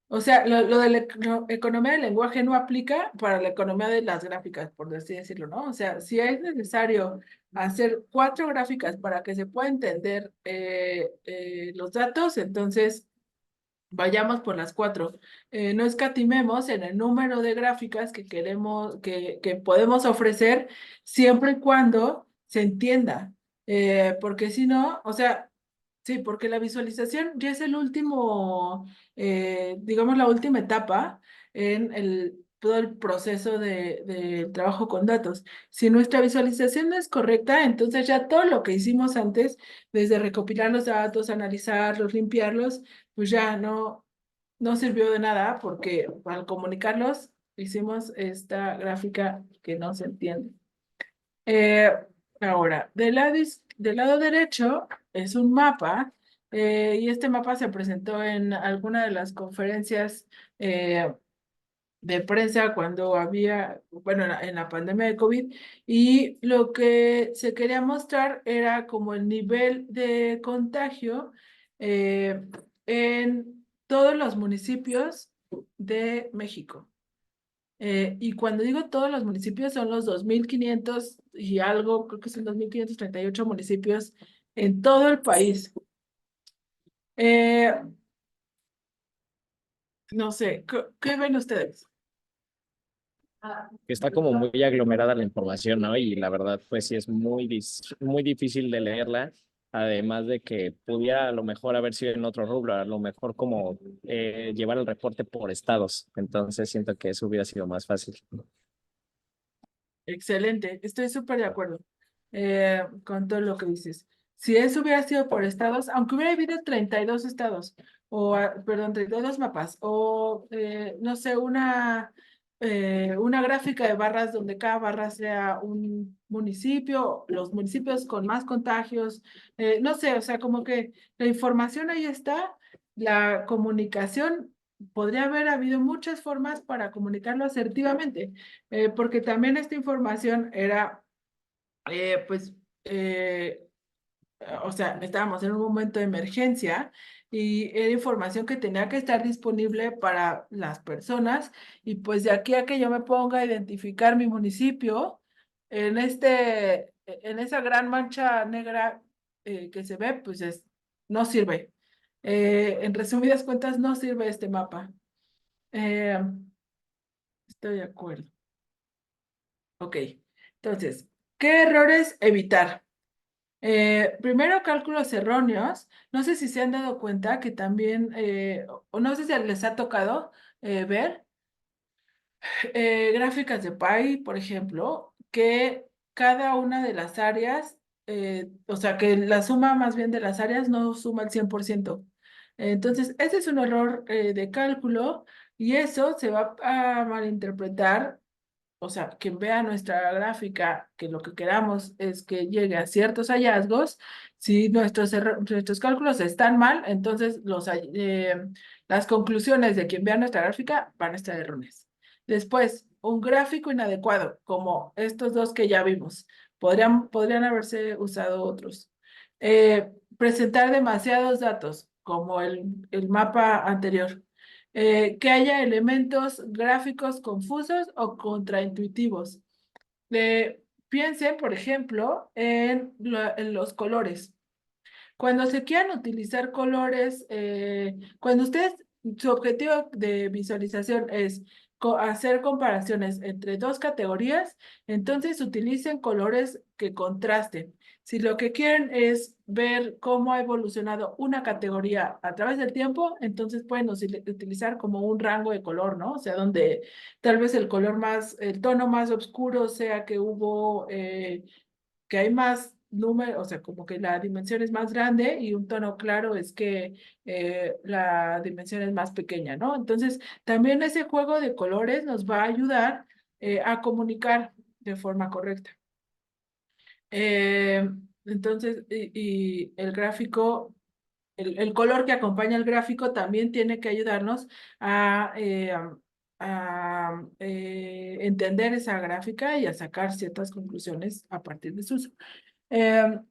o sea, lo de la economía del lenguaje no aplica para la economía de las gráficas, por así decirlo, ¿no? O sea, si es necesario hacer 4 gráficas para que se pueda entender los datos, entonces vayamos por las 4. No escatimemos en el número de gráficas que queremos, que podemos ofrecer siempre y cuando se entienda. Porque si no, o sea, sí, porque la visualización ya es el último, digamos, la última etapa en todo el proceso de trabajo con datos. Si nuestra visualización no es correcta, entonces ya todo lo que hicimos antes, desde recopilar los datos, analizarlos, limpiarlos, pues ya no sirvió de nada porque al comunicarlos hicimos esta gráfica que no se entiende. Eh, Ahora, del lado derecho es un mapa y este mapa se presentó en alguna de las conferencias de prensa cuando había, bueno, en la pandemia de COVID, y lo que se quería mostrar era como el nivel de contagio eh, en todos los municipios de México. Y cuando digo todos los municipios, son los 2.500 y algo, creo que son 2.538 municipios en todo el país. No sé, ¿qué ven ustedes? Que está como muy aglomerada la información, ¿no? Y la verdad, pues sí es muy difícil de leerla, además de que pudiera a lo mejor haber sido en otro rubro, a lo mejor como llevar el reporte por estados. Entonces siento que eso hubiera sido más fácil. Excelente, estoy súper de acuerdo con todo lo que dices. Si eso hubiera sido por estados, aunque hubiera habido 32 estados, o perdón, 32 mapas, o no sé, una gráfica de barras donde cada barra sea un municipio, los municipios con más contagios, no sé, o sea, como que la información ahí está, la comunicación, podría haber habido muchas formas para comunicarlo asertivamente porque también esta información era, pues, o sea, estábamos en un momento de emergencia y era información que tenía que estar disponible para las personas y pues de aquí a que yo me ponga a identificar mi municipio en esa gran mancha negra que se ve, pues no sirve. En resumidas cuentas, no sirve este mapa. Eh, Estoy de acuerdo. Ok, entonces, ¿qué errores evitar? Primero, cálculos erróneos. No sé si se han dado cuenta que también, o no sé si les ha tocado ver gráficas de Pi, por ejemplo, que cada una de las áreas, o sea, que la suma más bien de las áreas no suma el 100%. Entonces, ese es un error de cálculo y eso se va a malinterpretar, o sea, quien vea nuestra gráfica, que lo que queramos es que llegue a ciertos hallazgos, si nuestros cálculos están mal, entonces las conclusiones de quien vea nuestra gráfica van a estar erróneas. Después, un gráfico inadecuado, como estos dos que ya vimos. Podrían haberse usado otros. Presentar demasiados datos, como el mapa anterior que haya elementos gráficos confusos o contraintuitivos. Piensen, por ejemplo, en los colores. Cuando se quieran utilizar colores, cuando ustedes, su objetivo de visualización es hacer comparaciones entre dos categorías, entonces utilicen colores que contrasten. Si lo que quieren es ver cómo ha evolucionado una categoría a través del tiempo, entonces pueden utilizar como un rango de color, ¿no? O sea, donde tal vez el tono más oscuro sea que hay más número, o sea, como que la dimensión es más grande y un tono claro es que la dimensión es más pequeña, ¿no? Entonces, también ese juego de colores nos va a ayudar a comunicar de forma correcta. Eh, entonces, y el gráfico el color que acompaña el gráfico también tiene que ayudarnos a, entender esa gráfica y a sacar ciertas conclusiones a partir de su uso.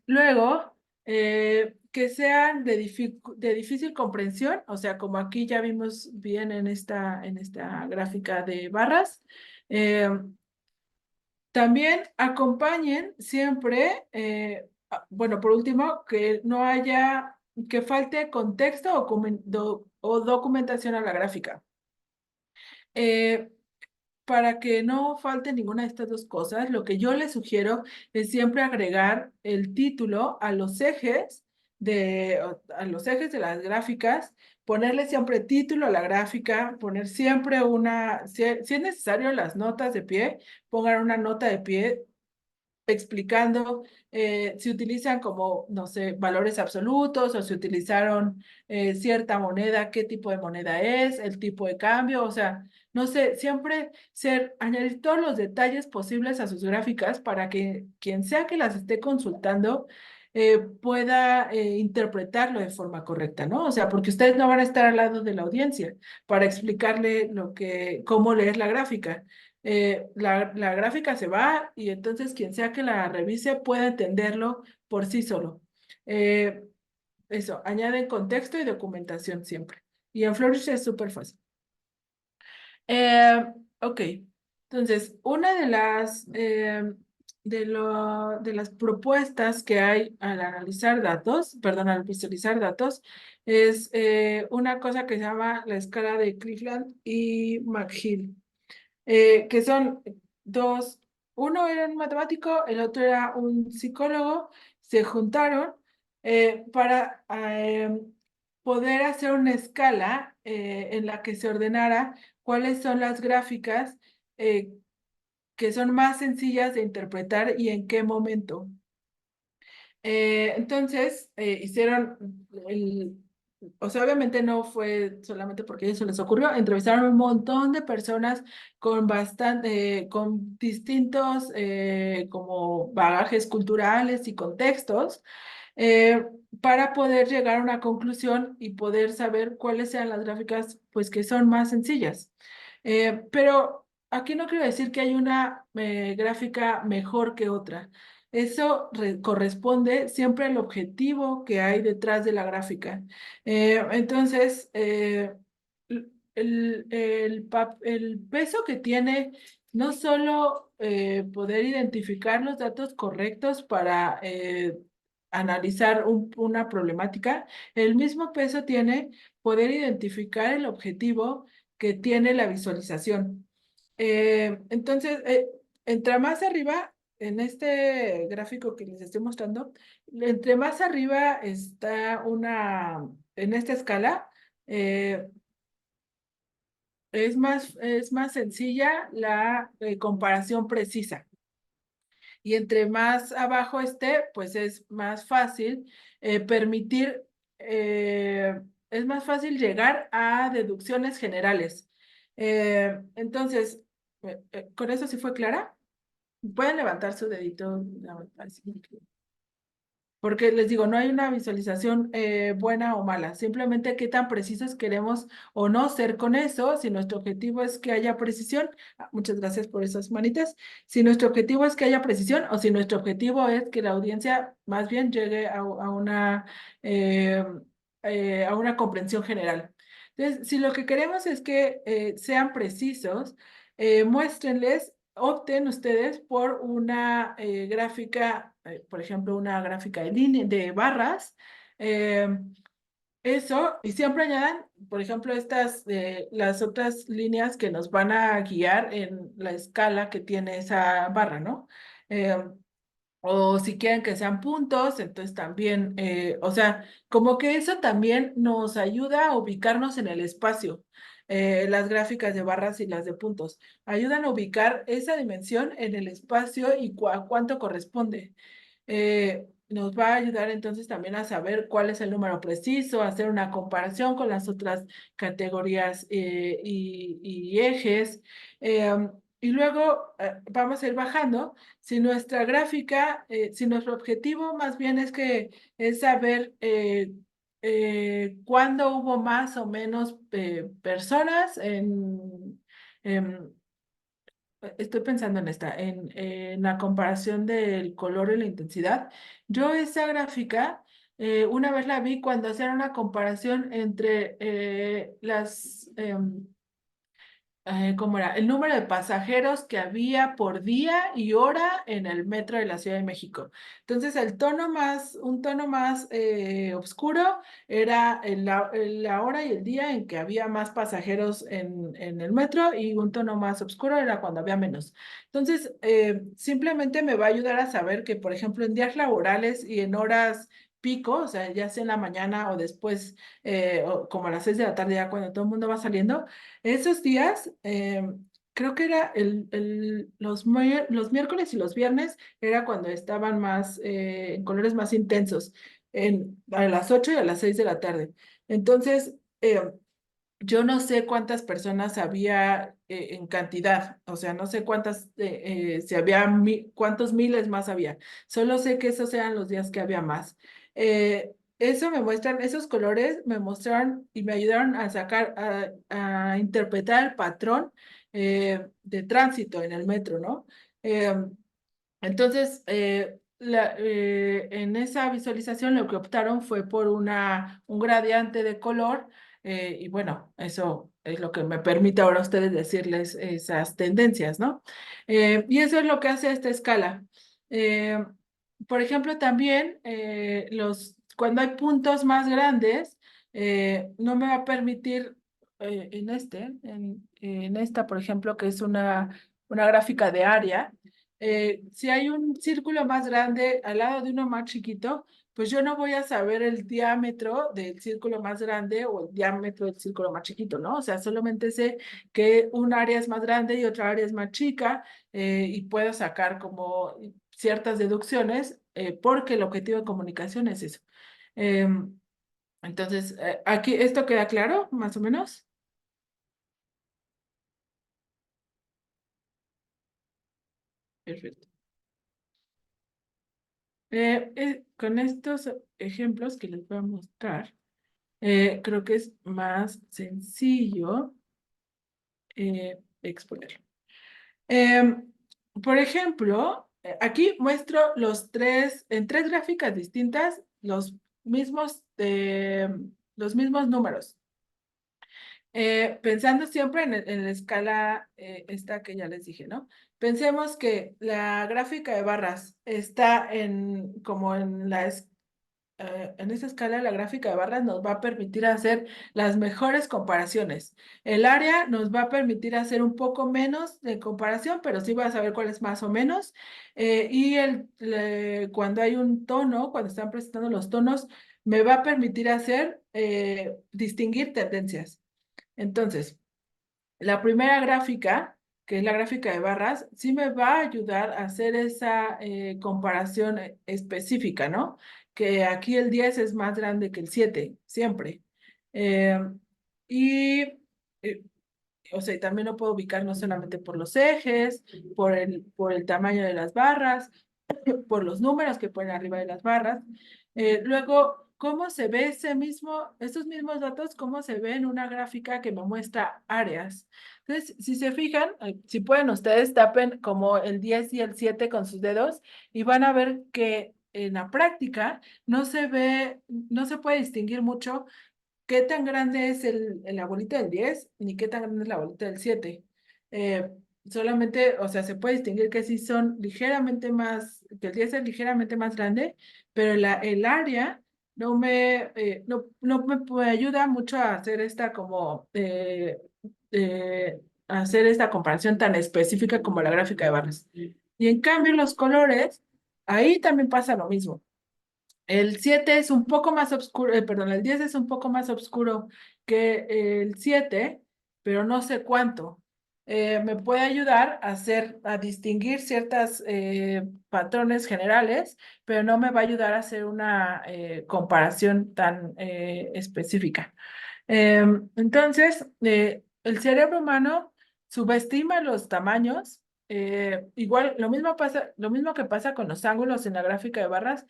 Luego, que sean de difícil comprensión, o sea, como aquí ya vimos bien en esta gráfica de barras. También acompañen siempre, bueno, por último, que no haya, que falte contexto o documentación a la gráfica. Para que no falte ninguna de estas dos cosas, lo que yo les sugiero es siempre agregar el título a los ejes de las gráficas, ponerle siempre título a la gráfica, poner siempre si es necesario las notas de pie, pongan una nota de pie explicando si utilizan como, no sé, valores absolutos o si utilizaron cierta moneda, qué tipo de moneda es, el tipo de cambio, o sea, no sé, siempre añadir todos los detalles posibles a sus gráficas para que quien sea que las esté consultando pueda interpretarlo de forma correcta, ¿no? O sea, porque ustedes no van a estar al lado de la audiencia para explicarle cómo leer la gráfica. La gráfica se va y entonces quien sea que la revise puede entenderlo por sí solo. Eso, añaden contexto y documentación siempre. Y en Flourish es súper fácil. Ok, entonces, una de las propuestas que hay al analizar datos, perdón, al visualizar datos, es una cosa que se llama la escala de Cleveland y McGill. Que son dos, uno era un matemático, el otro era un psicólogo, se juntaron para poder hacer una escala en la que se ordenara cuáles son las gráficas que son más sencillas de interpretar y en qué momento. Entonces, hicieron o sea, obviamente no fue solamente porque a ellos se les ocurrió, entrevistaron un montón de personas con distintos como bagajes culturales y contextos, eh, para poder llegar a una conclusión y poder saber cuáles sean las gráficas, pues, que son más sencillas. Pero aquí no quiero decir que hay una gráfica mejor que otra. Eso corresponde siempre al objetivo que hay detrás de la gráfica. Entonces, el peso que tiene no solo poder identificar los datos correctos para analizar una problemática, el mismo peso tiene poder identificar el objetivo que tiene la visualización. Entonces, entre más arriba, en este gráfico que les estoy mostrando, entre más arriba está en esta escala, eh, es más sencilla la comparación precisa. Y entre más abajo esté, pues es más fácil permitir, es más fácil llegar a deducciones generales. Entonces, ¿con eso sí fue clara? Pueden levantar su dedito. No, porque les digo, no hay una visualización buena o mala, simplemente qué tan precisos queremos o no ser con eso. Si nuestro objetivo es que haya precisión, muchas gracias por esas manitas. Si nuestro objetivo es que haya precisión o si nuestro objetivo es que la audiencia más bien llegue a una comprensión general. Entonces, si lo que queremos es que sean precisos, muéstrenles, opten ustedes por una gráfica, por ejemplo, una gráfica de barras. Eso, y siempre añadan, por ejemplo, las otras líneas que nos van a guiar en la escala que tiene esa barra, ¿no? O si quieren que sean puntos, entonces también, o sea, como que eso también nos ayuda a ubicarnos en el espacio. Las gráficas de barras y las de puntos ayudan a ubicar esa dimensión en el espacio y cuánto corresponde. Nos va a ayudar entonces también a saber cuál es el número preciso, hacer una comparación con las otras categorías y ejes. Y luego vamos a ir bajando. Si nuestra gráfica, si nuestro objetivo más bien es saber cuándo hubo más o menos personas estoy pensando en en la comparación del color y la intensidad. Yo esa gráfica, una vez la vi cuando hacían una comparación entre ¿cómo era? El número de pasajeros que había por día y hora en el metro de la Ciudad de México. Entonces, un tono más oscuro era la hora y el día en que había más pasajeros en el metro, y un tono más oscuro era cuando había menos. Entonces, simplemente me va a ayudar a saber que, por ejemplo, en días laborales y en horas pico, o sea, ya sea en la mañana o después, o como a las 6 de la tarde, ya cuando todo el mundo va saliendo, esos días, creo que era los miércoles y los viernes, era cuando estaban más, en colores más intensos, a las 8 y a las 6 de la tarde. Entonces, yo no sé cuántas personas había en cantidad, o sea, no sé si había, cuántos miles más había. Solo sé que esos eran los días que había más. Esos colores me mostraron y me ayudaron a interpretar el patrón de tránsito en el metro, ¿no? Entonces, en esa visualización lo que optaron fue por un gradiente de color, y bueno, eso es lo que me permite ahora a ustedes decirles esas tendencias, ¿no? Y eso es lo que hace esta escala. Eh, por ejemplo, también cuando hay puntos más grandes, no me va a permitir en esta, por ejemplo, que es una gráfica de área. Si hay un círculo más grande al lado de uno más chiquito, pues yo no voy a saber el diámetro del círculo más grande o el diámetro del círculo más chiquito, ¿no? O sea, solamente sé que un área es más grande y otra área es más chica, y puedo sacar como ciertas deducciones, porque el objetivo de comunicación es eso. Entonces, aquí, ¿esto queda claro, más o menos? Perfecto. Con estos ejemplos que les voy a mostrar, creo que es más sencillo exponerlo. Por ejemplo, aquí muestro en tres gráficas distintas, los mismos números. Pensando siempre en la escala esta que ya les dije, ¿no? Pensemos que la gráfica de barras está en esa escala, la gráfica de barras nos va a permitir hacer las mejores comparaciones. El área nos va a permitir hacer un poco menos de comparación, pero sí va a saber cuál es más o menos. Cuando hay un tono, cuando están presentando los tonos, me va a permitir distinguir tendencias. Entonces, la primera gráfica, que es la gráfica de barras, sí me va a ayudar a hacer esa comparación específica, ¿no? Que aquí el 10 es más grande que el 7, siempre. Eh, y, o sea, también lo puedo ubicar no solamente por los ejes, por el tamaño de las barras, por los números que ponen arriba de las barras. Luego, ¿cómo se ve estos mismos datos, cómo se ve en una gráfica que me muestra áreas? Entonces, si se fijan, si pueden ustedes tapen como el 10 y el 7 con sus dedos y van a ver que en la práctica no se puede distinguir mucho qué tan grande es la bolita del 10 ni qué tan grande es la bolita del 7. Eh, Solamente, o sea, se puede distinguir que sí son que el 10 es ligeramente más grande, pero el área no me ayuda mucho a hacer hacer esta comparación tan específica como la gráfica de barras. Y en cambio, los colores, ahí también pasa lo mismo. El 7 es un poco más oscuro, perdón, el 10 es un poco más oscuro que el 7, pero no sé cuánto. Me puede ayudar a distinguir ciertos patrones generales, pero no me va a ayudar a hacer una comparación tan específica. Entonces, el cerebro humano subestima los tamaños, igual, lo mismo que pasa con los ángulos en la gráfica de barras,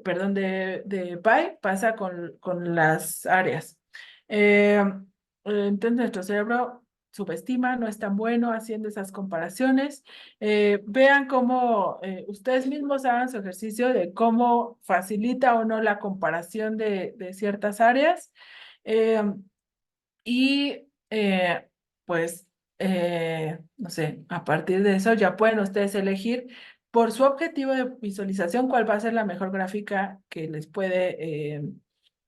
perdón, de pi, pasa con las áreas. Entonces nuestro cerebro subestima, no es tan bueno haciendo esas comparaciones. Vean cómo ustedes mismos hagan su ejercicio de cómo facilita o no la comparación de ciertas áreas. Eh, y pues, no sé, a partir de eso ya pueden ustedes elegir por su objetivo de visualización cuál va a ser la mejor gráfica que les puede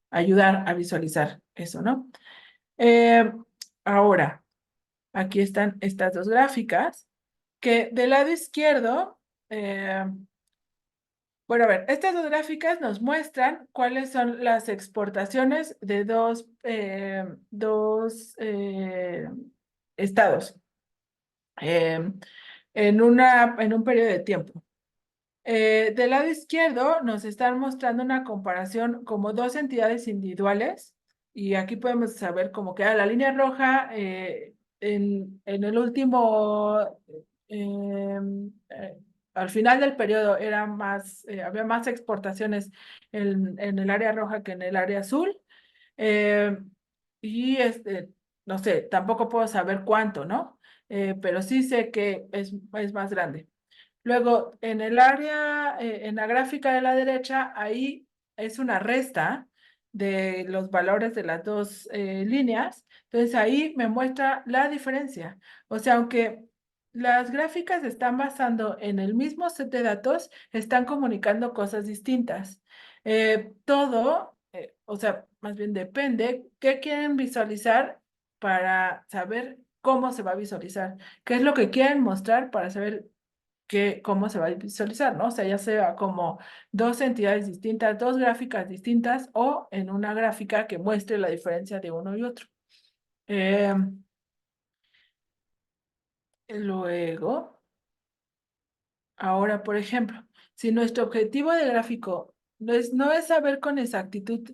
ayudar a visualizar eso, ¿no? Eh, Ahora, aquí están estas dos gráficas que del lado izquierdo, bueno, a ver, estas dos gráficas nos muestran cuáles son las exportaciones de dos estados eh, en un periodo de tiempo. Del lado izquierdo nos están mostrando una comparación como dos entidades individuales y aquí podemos saber cómo queda la línea roja en el último, al final del periodo había más exportaciones en el área roja que en el área azul. Eh, y no sé, tampoco puedo saber cuánto, ¿no? Pero sí sé que es más grande. Luego, en el área, en la gráfica de la derecha, ahí es una resta de los valores de las dos líneas. Entonces, ahí me muestra la diferencia. O sea, aunque las gráficas están basando en el mismo set de datos, están comunicando cosas distintas. Todo, o sea, más bien depende qué quieren visualizar para saber cómo se va a visualizar, qué es lo que quieren mostrar para saber cómo se va a visualizar, ¿no? O sea, ya sea como dos entidades distintas, dos gráficas distintas o en una gráfica que muestre la diferencia de uno y otro. Eh, Luego, ahora, por ejemplo, si nuestro objetivo de gráfico no es saber con exactitud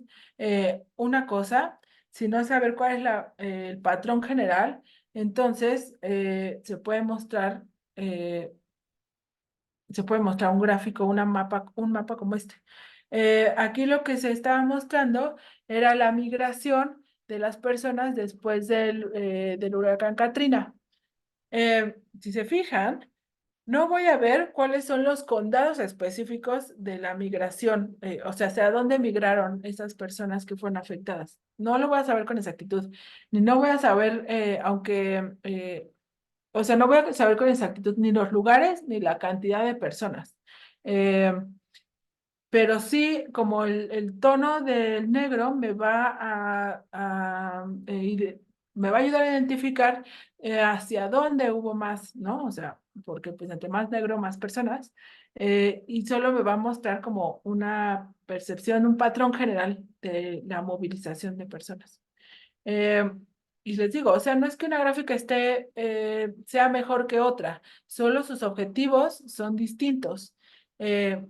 una cosa, sino saber cuál es el patrón general, entonces se puede mostrar un gráfico, un mapa como este. Aquí lo que se estaba mostrando era la migración de las personas después del huracán Katrina. Si se fijan, no voy a ver cuáles son los condados específicos de la migración, o sea, hacia dónde migraron esas personas que fueron afectadas. No lo voy a saber con exactitud, ni no voy a saber, o sea, no voy a saber con exactitud ni los lugares ni la cantidad de personas. Eh, pero sí, como el tono del negro me va a ayudar a identificar hacia dónde hubo más, ¿no? O sea, porque pues entre más negro, más personas. Y solo me va a mostrar como una percepción, un patrón general de la movilización de personas. Eh, y les digo, o sea, no es que una gráfica sea mejor que otra, solo sus objetivos son distintos. Eh,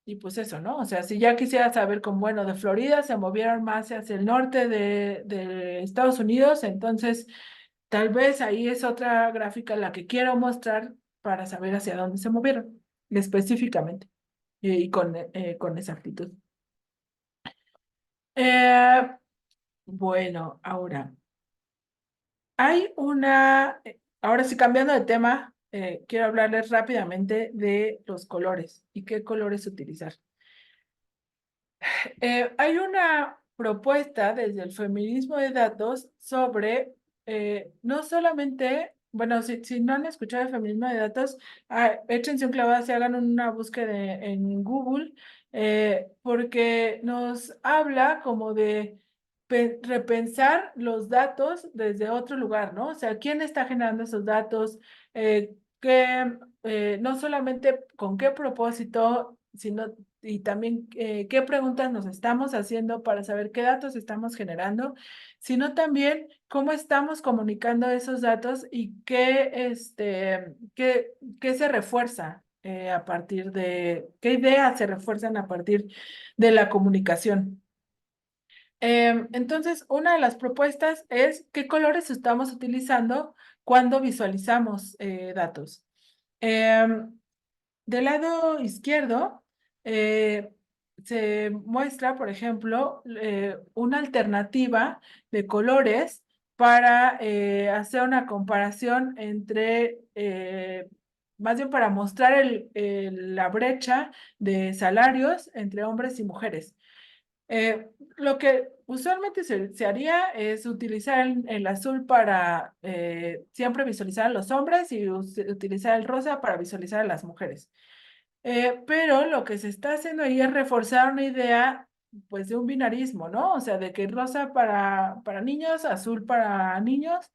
y pues eso, ¿no? O sea, si ya quisiera saber como, bueno, de Florida se movieron más hacia el norte de Estados Unidos, entonces tal vez ahí es otra gráfica la que quiero mostrar para saber hacia dónde se movieron específicamente y con exactitud. Eh, bueno, ahora. Ahora sí, cambiando de tema, quiero hablarles rápidamente de los colores y qué colores utilizar. Hay una propuesta desde el feminismo de datos sobre no solamente, bueno, si no han escuchado el feminismo de datos, échense un clavado, se hagan una búsqueda en Google, porque nos habla como de repensar los datos desde otro lugar, ¿no? O sea, ¿quién está generando esos datos? No solamente con qué propósito, sino y también qué preguntas nos estamos haciendo para saber qué datos estamos generando, sino también cómo estamos comunicando esos datos y qué se refuerza qué ideas se refuerzan a partir de la comunicación. Entonces, una de las propuestas es qué colores estamos utilizando cuando visualizamos datos. Del lado izquierdo se muestra, por ejemplo, una alternativa de colores para hacer una comparación entre, más bien para mostrar la brecha de salarios entre hombres y mujeres. Lo que usualmente se haría es utilizar el azul para siempre visualizar a los hombres y utilizar el rosa para visualizar a las mujeres. Pero lo que se está haciendo ahí es reforzar una idea, pues, de un binarismo, ¿no? O sea, de que rosa para niños, azul para niños.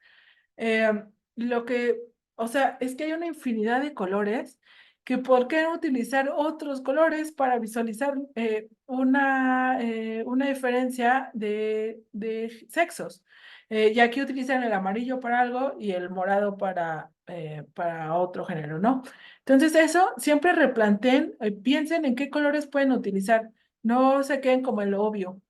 Eh, lo que, o sea, es que hay una infinidad de colores que por qué no utilizar otros colores para visualizar una diferencia de sexos. Y aquí utilizan el amarillo para algo y el morado para otro género, ¿no? Entonces eso, siempre replanteen, piensen en qué colores pueden utilizar, no se queden como en lo obvio.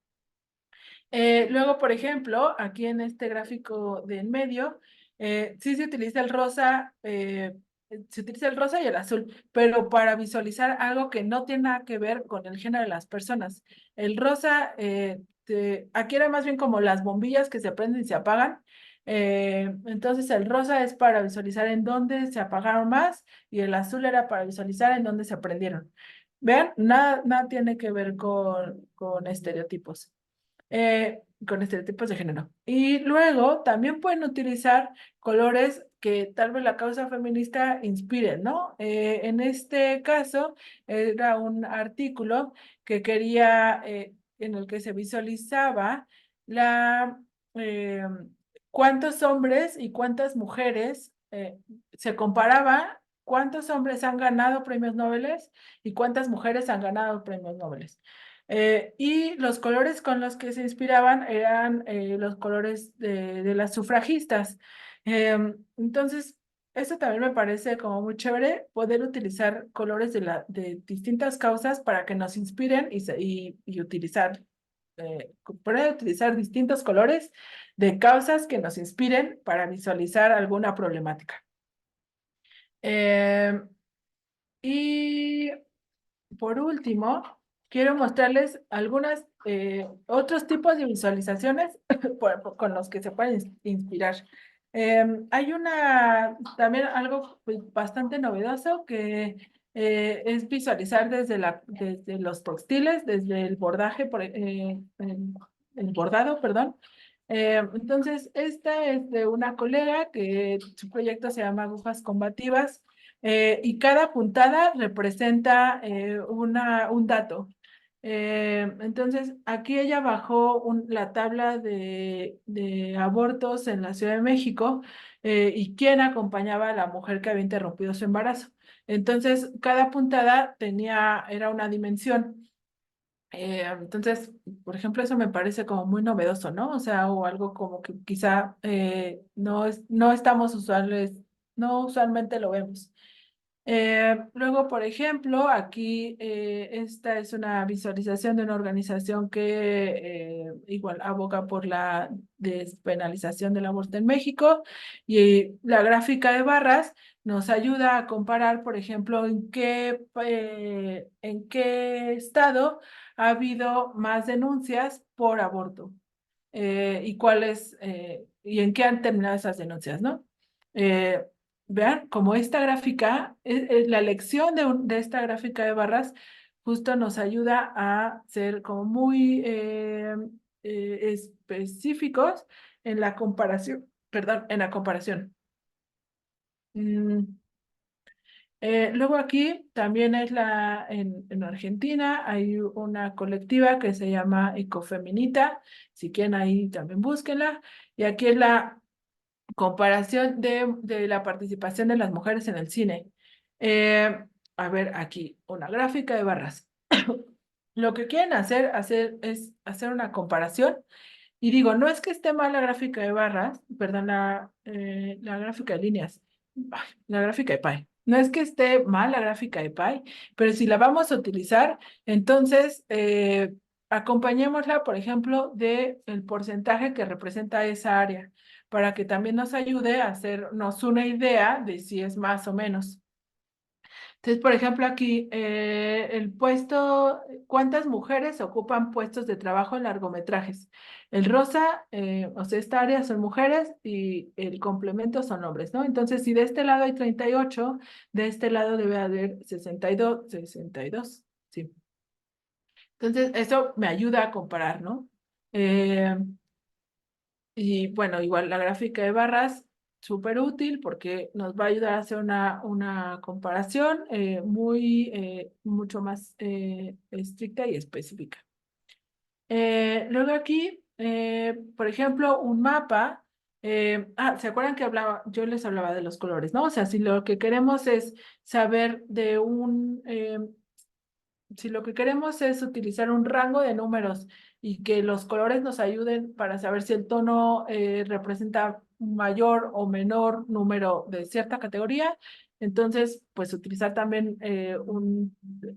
Luego, por ejemplo, aquí en este gráfico de en medio, sí se utiliza el rosa, se utiliza el rosa y el azul, pero para visualizar algo que no tiene nada que ver con el género de las personas. El rosa, aquí era más bien como las bombillas que se prenden y se apagan. Entonces el rosa es para visualizar en dónde se apagaron más y el azul era para visualizar en dónde se prendieron. Vean, nada tiene que ver con estereotipos, con estereotipos de género. Y luego también pueden utilizar colores que tal vez la causa feminista inspire, ¿no? En este caso era un artículo que quería, en el que se visualizaba la, eh, cuántos hombres y cuántas mujeres, se comparaba cuántos hombres han ganado premios Nobel y cuántas mujeres han ganado premios Nobel. Y los colores con los que se inspiraban eran los colores de las sufragistas. Entonces, eso también me parece como muy chévere, poder utilizar colores de distintas causas para que nos inspiren y utilizar, poder utilizar distintos colores de causas que nos inspiren para visualizar alguna problemática. Y por último, quiero mostrarles algunos otros tipos de visualizaciones con los que se pueden inspirar. Hay también algo, pues, bastante novedoso que es visualizar desde los textiles, desde el bordaje, el bordado, perdón. Entonces, esta es de una colega que su proyecto se llama Agujas Combativas. Y cada puntada representa un dato. Entonces, aquí ella bajó la tabla de abortos en la Ciudad de México y quién acompañaba a la mujer que había interrumpido su embarazo. Entonces, cada puntada era una dimensión. Entonces, por ejemplo, eso me parece como muy novedoso, ¿no? O sea, o algo como que quizá no estamos no usualmente lo vemos. Luego, por ejemplo, aquí esta es una visualización de una organización que igual aboga por la despenalización del aborto en México, y la gráfica de barras nos ayuda a comparar, por ejemplo, en qué estado ha habido más denuncias por aborto, y en qué han terminado esas denuncias, ¿no? Eh, Vean, como esta gráfica, la elección de esta gráfica de barras justo nos ayuda a ser como muy específicos en la comparación, perdón, en la comparación. Luego aquí también en Argentina hay una colectiva que se llama Ecofeminita, si quieren ahí también búsquenla, y aquí es la comparación de la participación de las mujeres en el cine. A ver, aquí, una gráfica de barras. Lo que quieren hacer es hacer una comparación. Y digo, no es que esté mal la gráfica de barras, perdón, la gráfica de líneas, la gráfica de pie. No es que esté mal la gráfica de pie, pero si la vamos a utilizar, entonces acompañémosla, por ejemplo, del porcentaje que representa esa área, para que también nos ayude a hacernos una idea de si es más o menos. Entonces, por ejemplo, aquí el puesto, ¿cuántas mujeres ocupan puestos de trabajo en largometrajes? El rosa, o sea, esta área son mujeres y el complemento son hombres, ¿no? Entonces, si de este lado hay 38, de este lado debe haber 62, 62, sí. Entonces, eso me ayuda a comparar, ¿no? Y bueno, igual la gráfica de barras, súper útil porque nos va a ayudar a hacer una comparación mucho más estricta y específica. Luego aquí, por ejemplo, un mapa. ¿Se acuerdan que yo les hablaba de los colores, ¿no? O sea, si lo que queremos es saber si lo que queremos es utilizar un rango de números y que los colores nos ayuden para saber si el tono representa un mayor o menor número de cierta categoría, entonces, pues utilizar también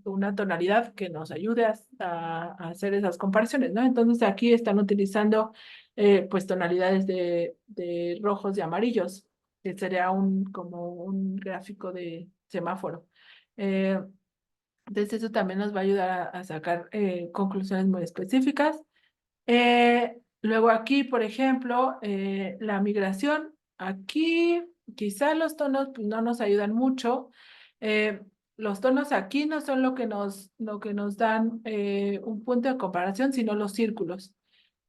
una tonalidad que nos ayude a hacer esas comparaciones, ¿no? Entonces aquí están utilizando pues tonalidades de rojos y amarillos, que sería como un gráfico de semáforo. Entonces eso también nos va a ayudar a sacar conclusiones muy específicas. Luego aquí, por ejemplo, la migración. Aquí quizá los tonos pues, no nos ayudan mucho. Eh, los tonos aquí no son lo que nos dan un punto de comparación, sino los círculos.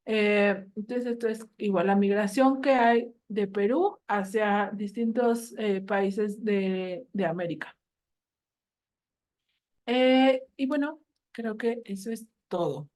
Entonces esto es igual la migración que hay de Perú hacia distintos países de América. Y bueno, creo que eso es todo.